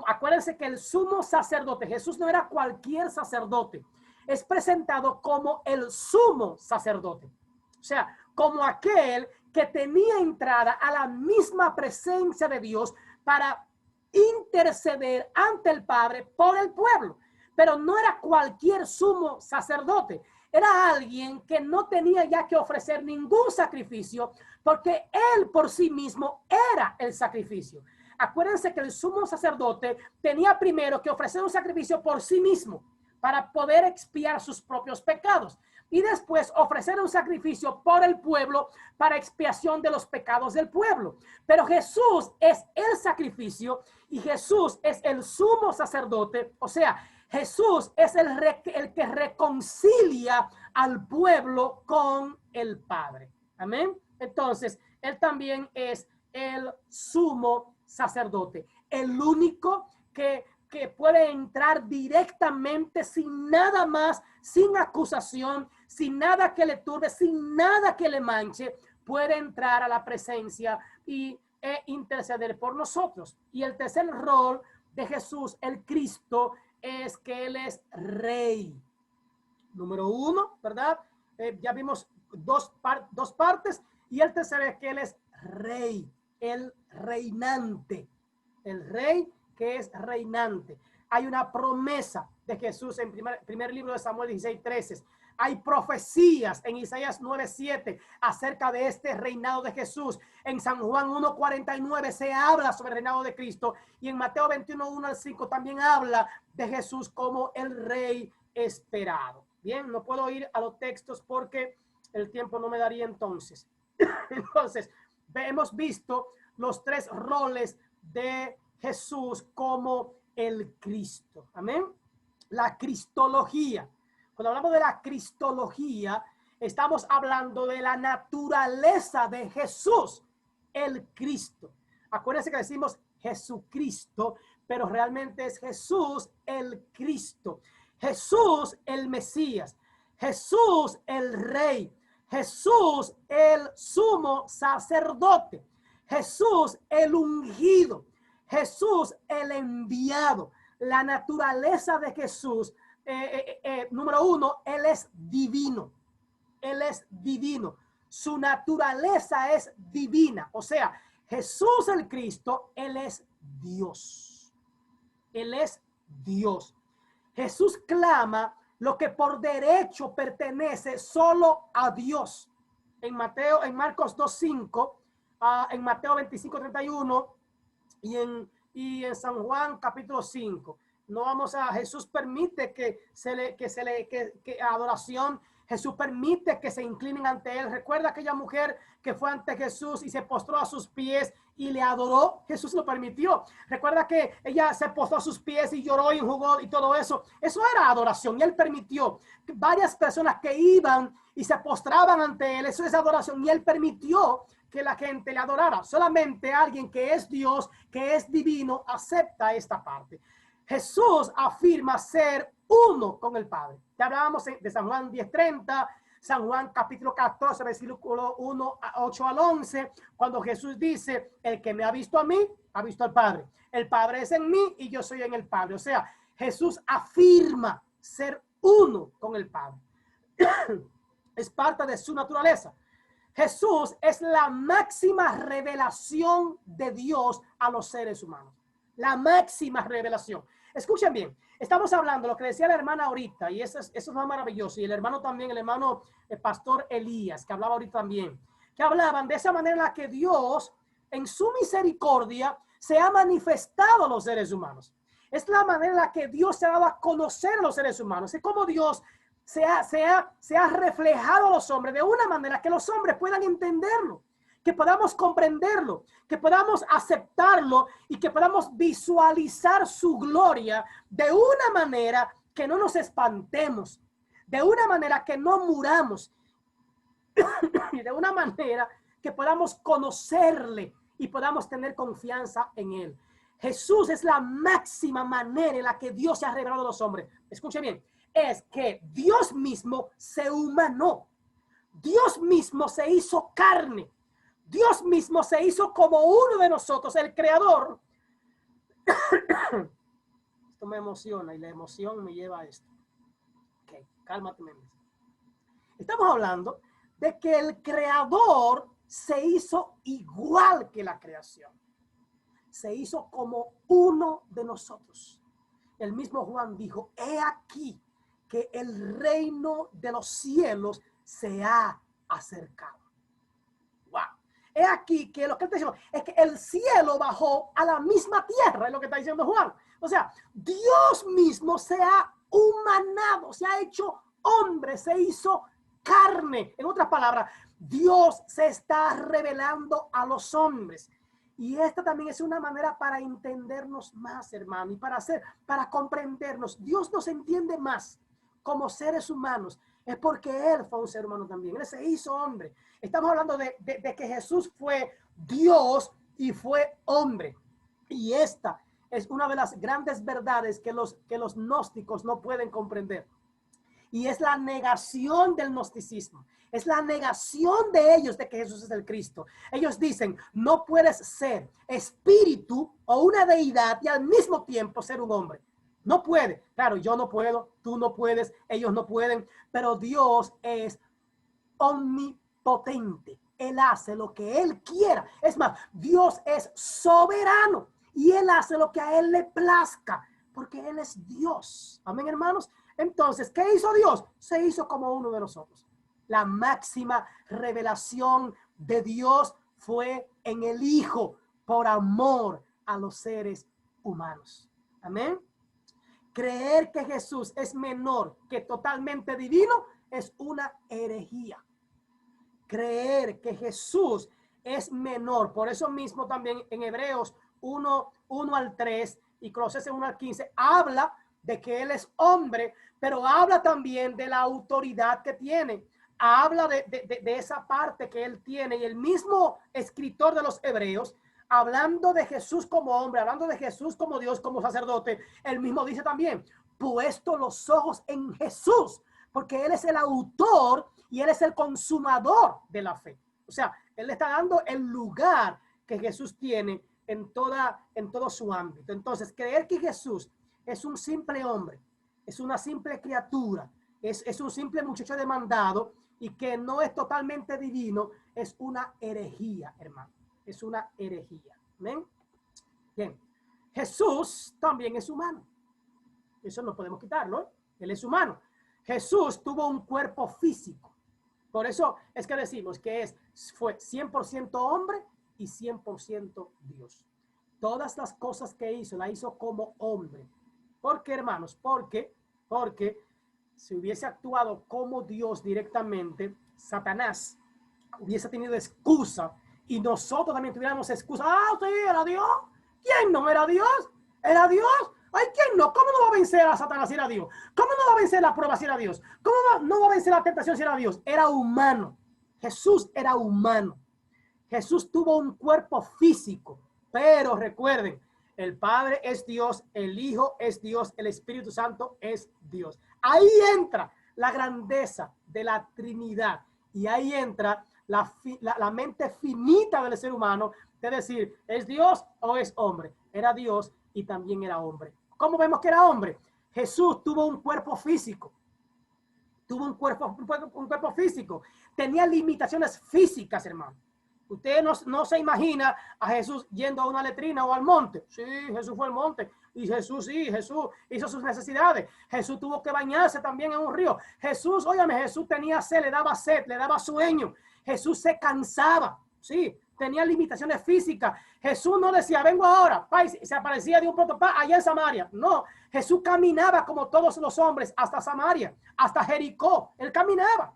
Acuérdense que el sumo sacerdote, Jesús no era cualquier sacerdote. Es presentado como el sumo sacerdote. O sea, como aquel que tenía entrada a la misma presencia de Dios para interceder ante el Padre por el pueblo. Pero no era cualquier sumo sacerdote. Era alguien que no tenía ya que ofrecer ningún sacrificio porque él por sí mismo era el sacrificio. Acuérdense que el sumo sacerdote tenía primero que ofrecer un sacrificio por sí mismo para poder expiar sus propios pecados. Y después ofrecer un sacrificio por el pueblo para expiación de los pecados del pueblo. Pero Jesús es el sacrificio y Jesús es el sumo sacerdote. O sea, Jesús es el que reconcilia al pueblo con el Padre. Amén. Entonces, Él también es el sumo sacerdote. El único que puede entrar directamente sin nada más, sin acusación, sin nada que le turbe, sin nada que le manche, puede entrar a la presencia e interceder por nosotros. Y el tercer rol de Jesús, el Cristo, es que Él es Rey. Número uno, ¿verdad? Ya vimos dos partes. Y el tercero es que Él es Rey, el reinante. El Rey que es reinante. Hay una promesa de Jesús en primer libro de Samuel 16:13. Hay profecías en Isaías 9:7 acerca de este reinado de Jesús. En San Juan 1:49 se habla sobre el reinado de Cristo. Y en Mateo 21:1-5 también habla de Jesús como el Rey esperado. Bien, no puedo ir a los textos porque el tiempo no me daría entonces. Entonces, hemos visto los tres roles de Jesús como el Cristo. Amén. La cristología. Cuando hablamos de la cristología, estamos hablando de la naturaleza de Jesús, el Cristo. Acuérdense que decimos Jesucristo, pero realmente es Jesús el Cristo. Jesús el Mesías. Jesús el Rey. Jesús el sumo sacerdote. Jesús el ungido. Jesús el enviado. La naturaleza de Jesús, número uno, Él es divino. Él es divino. Su naturaleza es divina. O sea, Jesús el Cristo, Él es Dios. Él es Dios. Jesús clama lo que por derecho pertenece solo a Dios. En Marcos 2:5, en Mateo 25:31 y en San Juan capítulo 5. No vamos a, Jesús permite que adoración, Jesús permite que se inclinen ante Él. Recuerda aquella mujer que fue ante Jesús y se postró a sus pies y le adoró. Jesús lo permitió. Recuerda que ella se postró a sus pies y lloró y enjugó y todo eso. Eso era adoración y Él permitió. Varias personas que iban y se postraban ante Él, eso es adoración y Él permitió que la gente le adorara. Solamente alguien que es Dios, que es divino, acepta esta parte. Jesús afirma ser uno con el Padre. Ya hablábamos de San Juan 10:30, San Juan capítulo 14, versículo 8-11, cuando Jesús dice, el que me ha visto a mí, ha visto al Padre. El Padre es en mí y yo soy en el Padre. O sea, Jesús afirma ser uno con el Padre. Es parte de su naturaleza. Jesús es la máxima revelación de Dios a los seres humanos. La máxima revelación. Escuchen bien, estamos hablando lo que decía la hermana ahorita, y eso es más maravilloso, y el hermano también, el pastor Elías, que hablaba ahorita también, que hablaban de esa manera en la que Dios, en su misericordia, se ha manifestado a los seres humanos. Es la manera en la que Dios se ha dado a conocer a los seres humanos. Es como Dios se ha reflejado a los hombres de una manera que los hombres puedan entenderlo, que podamos comprenderlo, que podamos aceptarlo y que podamos visualizar su gloria de una manera que no nos espantemos, de una manera que no muramos y de una manera que podamos conocerle y podamos tener confianza en él. Jesús es la máxima manera en la que Dios se ha revelado a los hombres. Escuche bien, es que Dios mismo se humanó. Dios mismo se hizo carne. Dios mismo se hizo como uno de nosotros, el creador. Esto me emociona y la emoción me lleva a esto. Ok, cálmate, Méndez. Estamos hablando de que el creador se hizo igual que la creación. Se hizo como uno de nosotros. El mismo Juan dijo, he aquí que el reino de los cielos se ha acercado. Wow. he aquí que lo que él está diciendo es que el cielo bajó a la misma tierra, es lo que está diciendo Juan. O sea, Dios mismo se ha humanado, se ha hecho hombre, se hizo carne. En otras palabras, Dios se está revelando a los hombres. Y esta también es una manera para entendernos más, hermano, y para comprendernos. Dios nos entiende más como seres humanos. Es porque Él fue un ser humano también. Él se hizo hombre. Estamos hablando de que Jesús fue Dios y fue hombre. Y esta es una de las grandes verdades que los gnósticos no pueden comprender. Y es la negación del gnosticismo. Es la negación de ellos de que Jesús es el Cristo. Ellos dicen, no puedes ser espíritu o una deidad y al mismo tiempo ser un hombre. No puede. Claro, yo no puedo, tú no puedes, ellos no pueden, pero Dios es omnipotente. Él hace lo que Él quiera. Es más, Dios es soberano y Él hace lo que a Él le plazca, porque Él es Dios. Amén, hermanos. Entonces, ¿qué hizo Dios? Se hizo como uno de nosotros. La máxima revelación de Dios fue en el Hijo por amor a los seres humanos. Amén. Creer que Jesús es menor que totalmente divino es una herejía. Creer que Jesús es menor, por eso mismo también en Hebreos 1 al 3 y Colosenses 1 al 15 habla de que Él es hombre, pero habla también de la autoridad que tiene. Habla de esa parte que Él tiene, y el mismo escritor de los Hebreos, hablando de Jesús como hombre, hablando de Jesús como Dios, como sacerdote, él mismo dice también, puesto los ojos en Jesús, porque Él es el autor y Él es el consumador de la fe. O sea, Él le está dando el lugar que Jesús tiene en todo su ámbito. Entonces, creer que Jesús es un simple hombre, es una simple criatura, es un simple muchacho demandado y que no es totalmente divino, es una herejía, hermano. Es una herejía. ¿Ven? Bien. Jesús también es humano. Eso no podemos quitarlo, ¿eh? Él es humano. Jesús tuvo un cuerpo físico. Por eso es que decimos que fue 100% hombre y 100% Dios. Todas las cosas que hizo, la hizo como hombre. ¿Por qué, hermanos? Porque si hubiese actuado como Dios directamente, Satanás hubiese tenido excusa y nosotros también tuviéramos excusa. Ah, sí, era Dios. ¿Quién no era Dios? Era Dios. Ay, ¿quién no? ¿Cómo no va a vencer a Satanás si era Dios? ¿Cómo no va a vencer la prueba si era Dios? ¿Cómo no va a vencer la tentación si era Dios? Era humano. Jesús era humano. Jesús tuvo un cuerpo físico, pero recuerden, el Padre es Dios, el Hijo es Dios, el Espíritu Santo es Dios. Ahí entra la grandeza de la Trinidad y ahí entra la mente finita del ser humano, de decir, ¿es Dios o es hombre? Era Dios y también era hombre. ¿Cómo vemos que era hombre? Jesús tuvo un cuerpo físico. Tuvo un cuerpo físico. Tenía limitaciones físicas, hermano. Usted no se imagina a Jesús yendo a una letrina o al monte. Sí, Jesús fue al monte. Y Jesús hizo sus necesidades. Jesús tuvo que bañarse también en un río. Jesús, óyame, Jesús tenía sed, le daba sueño. Jesús se cansaba. Sí, tenía limitaciones físicas. Jesús no decía, vengo ahora, se aparecía de un pronto allá en Samaria. No, Jesús caminaba como todos los hombres hasta Samaria, hasta Jericó. Él caminaba.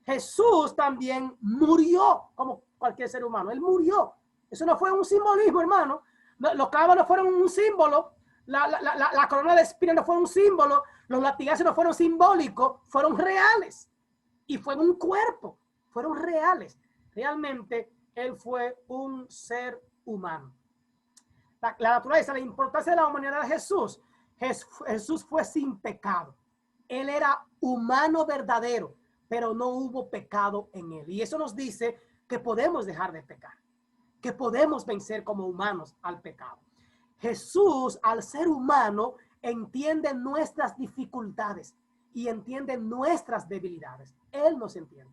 Jesús también murió como cualquier ser humano. Él murió. Eso no fue un simbolismo, hermano. Los clavos no fueron un símbolo. La corona de espinas no fue un símbolo. Los latigazos no fueron simbólicos. Fueron reales. Y fue un cuerpo. Fueron reales. Realmente, Él fue un ser humano. La naturaleza, la importancia de la humanidad de Jesús. Jesús fue sin pecado. Él era humano verdadero, pero no hubo pecado en Él. Y eso nos dice que podemos dejar de pecar, que podemos vencer como humanos al pecado. Jesús, al ser humano, entiende nuestras dificultades y entiende nuestras debilidades. Él nos entiende.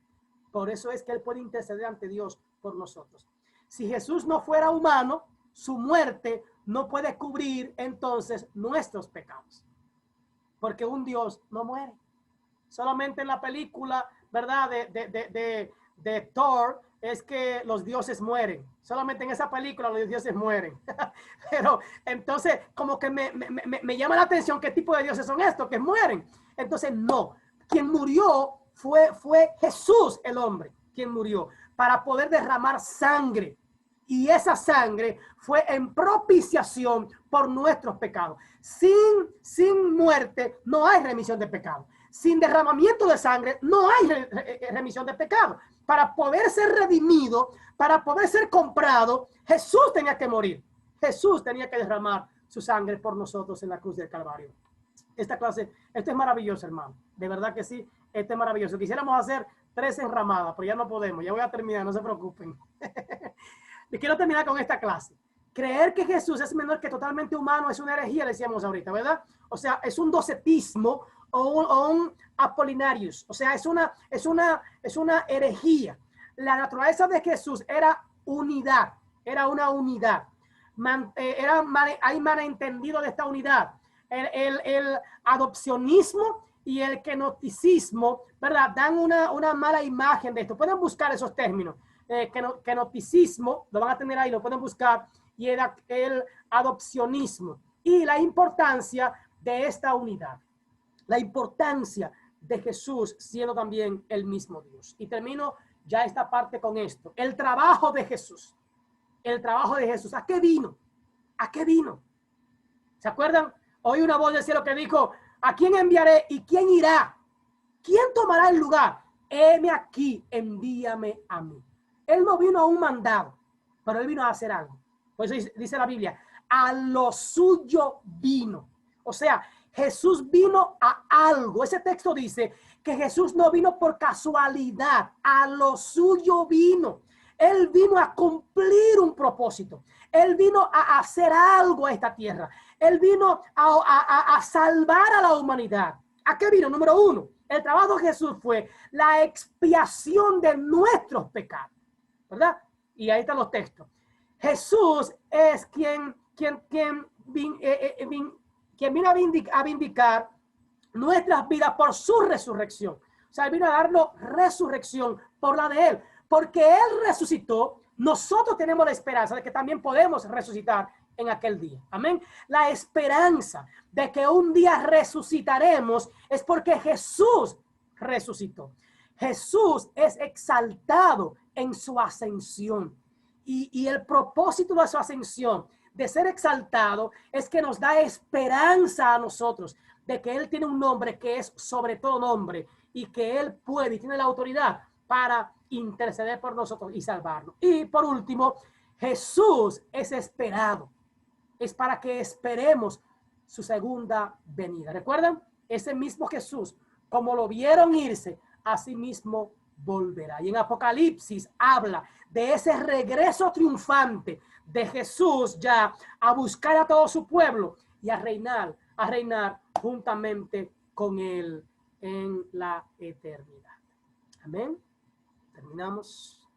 Por eso es que Él puede interceder ante Dios por nosotros. Si Jesús no fuera humano, su muerte no puede cubrir entonces nuestros pecados. Porque un Dios no muere. Solamente en la película, ¿verdad? de Thor es que los dioses mueren. Solamente en esa película los dioses mueren. Pero entonces como que me llama la atención qué tipo de dioses son estos que mueren. Entonces no, quien murió fue Jesús el hombre, quien murió para poder derramar sangre. Y esa sangre fue en propiciación por nuestros pecados. Sin muerte no hay remisión de pecado. Sin derramamiento de sangre no hay remisión de pecado. Para poder ser redimido, para poder ser comprado, Jesús tenía que morir. Jesús tenía que derramar su sangre por nosotros en la cruz del Calvario. Esta clase, esto es maravilloso, hermano. De verdad que sí, esto es maravilloso. Quisiéramos hacer 3 enramadas, pero ya no podemos. Ya voy a terminar, no se preocupen. Y quiero terminar con esta clase. Creer que Jesús es menor que totalmente humano es una herejía, decíamos ahorita, ¿verdad? O sea, es un docetismo o un apolinarius. O sea, es una herejía. La naturaleza de Jesús era unidad, era una unidad. Hay malentendido de esta unidad. El adopcionismo y el kenoticismo, ¿verdad? Dan una mala imagen de esto. Pueden buscar esos términos. Kenoticismo, lo van a tener ahí, lo pueden buscar, y el adopcionismo. Y la importancia de esta unidad. La importancia de Jesús siendo también el mismo Dios. Y termino ya esta parte con esto. El trabajo de Jesús. El trabajo de Jesús. ¿A qué vino? ¿A qué vino? ¿Se acuerdan? Oí una voz del cielo que dijo, ¿a quién enviaré y quién irá? ¿Quién tomará el lugar? Heme aquí, envíame a mí. Él no vino a un mandado, pero él vino a hacer algo. Por eso dice la Biblia, a lo suyo vino. O sea, Jesús vino a algo. Ese texto dice que Jesús no vino por casualidad, a lo suyo vino. Él vino a cumplir un propósito. Él vino a hacer algo a esta tierra. Él vino a salvar a la humanidad. ¿A qué vino? Número 1, el trabajo de Jesús fue la expiación de nuestros pecados. ¿Verdad? Y ahí están los textos. Jesús es quien vino a vindicar nuestras vidas por su resurrección. O sea, él vino a darnos resurrección por la de él. Porque él resucitó, nosotros tenemos la esperanza de que también podemos resucitar en aquel día. Amén. La esperanza de que un día resucitaremos es porque Jesús resucitó. Jesús es exaltado en su ascensión. Y el propósito de su ascensión, de ser exaltado, es que nos da esperanza a nosotros de que Él tiene un nombre que es sobre todo nombre y que Él puede y tiene la autoridad para interceder por nosotros y salvarnos. Y por último, Jesús es esperado. Es para que esperemos su segunda venida. ¿Recuerdan? Ese mismo Jesús, como lo vieron irse, así mismo volverá. Y en Apocalipsis habla de ese regreso triunfante de Jesús ya a buscar a todo su pueblo y a reinar juntamente con él en la eternidad. Amén. Terminamos.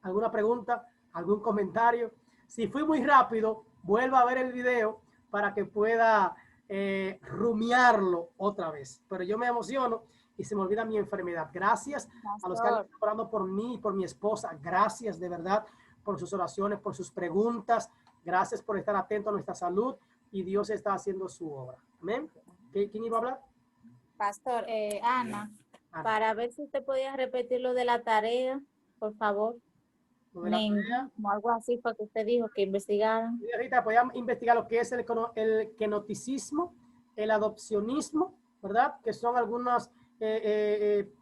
¿Alguna pregunta? ¿Algún comentario? Si fui muy rápido, vuelva a ver el video para que pueda rumiarlo otra vez. Pero yo me emociono y se me olvida mi enfermedad. Gracias a los que han estado orando por mí y por mi esposa. Gracias de verdad por sus oraciones, por sus preguntas. Gracias por estar atento a nuestra salud y Dios está haciendo su obra. Amén. ¿Quién iba a hablar? Pastor, Ana, para ver si usted podía repetir lo de la tarea, por favor. Como algo así fue que usted dijo que investigaran. Ahorita podían investigar lo que es el kenoticismo, el adopcionismo, ¿verdad? Que son algunas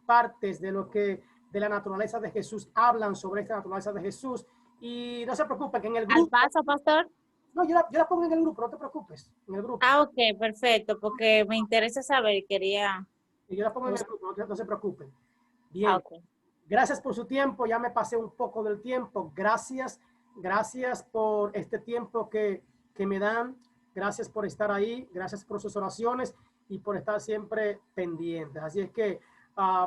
partes de lo que de la naturaleza de Jesús hablan sobre esta naturaleza de Jesús. Y no se preocupen que en el grupo. ¿Al paso, pastor? No, yo la pongo en el grupo, no te preocupes. En el grupo. Ah, ok, perfecto, porque me interesa saber, quería. Y yo la pongo en el grupo, no se preocupen. Bien. Okay. Gracias por su tiempo, ya me pasé un poco del tiempo. Gracias por este tiempo que me dan. Gracias por estar ahí, gracias por sus oraciones y por estar siempre pendientes. Así es que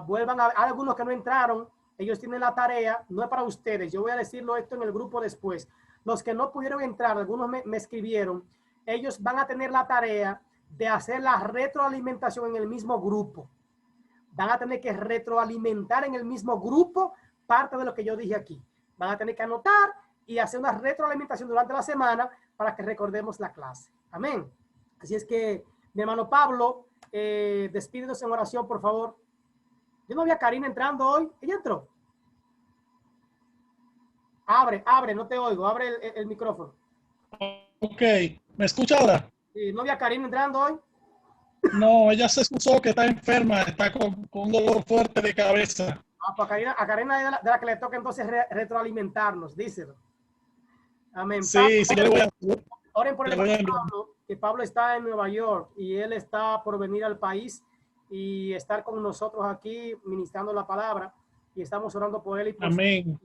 vuelvan a algunos que no entraron, ellos tienen la tarea, no es para ustedes. Yo voy a decirlo esto en el grupo después. Los que no pudieron entrar, algunos me escribieron, ellos van a tener la tarea de hacer la retroalimentación en el mismo grupo. van a tener que retroalimentar en el mismo grupo parte de lo que yo dije aquí. Van a tener que anotar y hacer una retroalimentación durante la semana para que recordemos la clase. Amén. Así es que, mi hermano Pablo, despídenos en oración, por favor. Yo no vi a Karina entrando hoy. ¿Ella entró? Abre, no te oigo. Abre el micrófono. Ok, ¿me escucha ahora? Sí, ¿no vi a Karina entrando hoy? No, ella se excusó que está enferma, está con un dolor fuerte de cabeza. Pues a Karina es de la que le toca entonces retroalimentarnos, díselo. Amén. Sí, sí, yo le voy a... Oren por el hermano Pablo, que Pablo está en Nueva York y él está por venir al país y estar con nosotros aquí ministrando la palabra, y estamos orando por él y por Amén.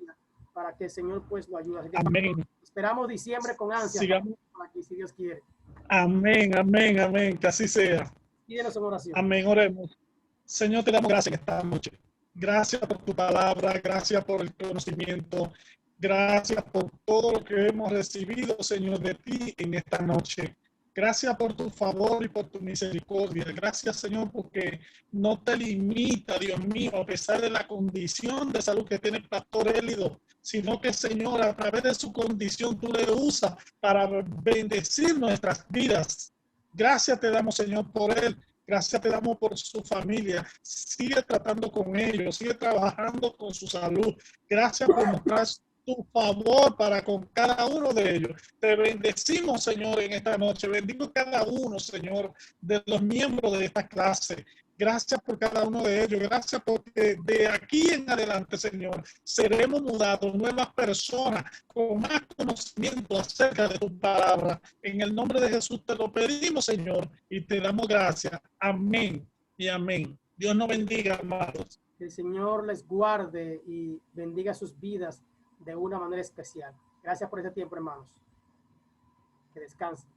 para que el Señor pues lo ayude. Así que amén. Esperamos diciembre con ansia. Sigamos. Aquí, si Dios quiere. Amén, amén, amén, que así sea. Pídenos en oración. Amén, oremos. Señor, te damos gracias esta noche. Gracias por tu palabra, gracias por el conocimiento, gracias por todo lo que hemos recibido, Señor, de ti en esta noche. Gracias por tu favor y por tu misericordia. Gracias, Señor, porque no te limita, Dios mío, a pesar de la condición de salud que tiene el pastor Élido, sino que, Señor, a través de su condición tú le usas para bendecir nuestras vidas. Gracias te damos, Señor, por él. Gracias te damos por su familia. Sigue tratando con ellos, sigue trabajando con su salud. Gracias por mostrar tu favor para con cada uno de ellos. Te bendecimos, Señor, en esta noche. Bendigo cada uno, Señor, de los miembros de esta clase. Gracias por cada uno de ellos. Gracias porque de aquí en adelante, Señor, seremos mudados, nuevas personas con más conocimiento acerca de tu palabra. En el nombre de Jesús te lo pedimos, Señor, y te damos gracias. Amén y amén. Dios nos bendiga, amados. Que el Señor les guarde y bendiga sus vidas de una manera especial. Gracias por ese tiempo, hermanos. Que descansen.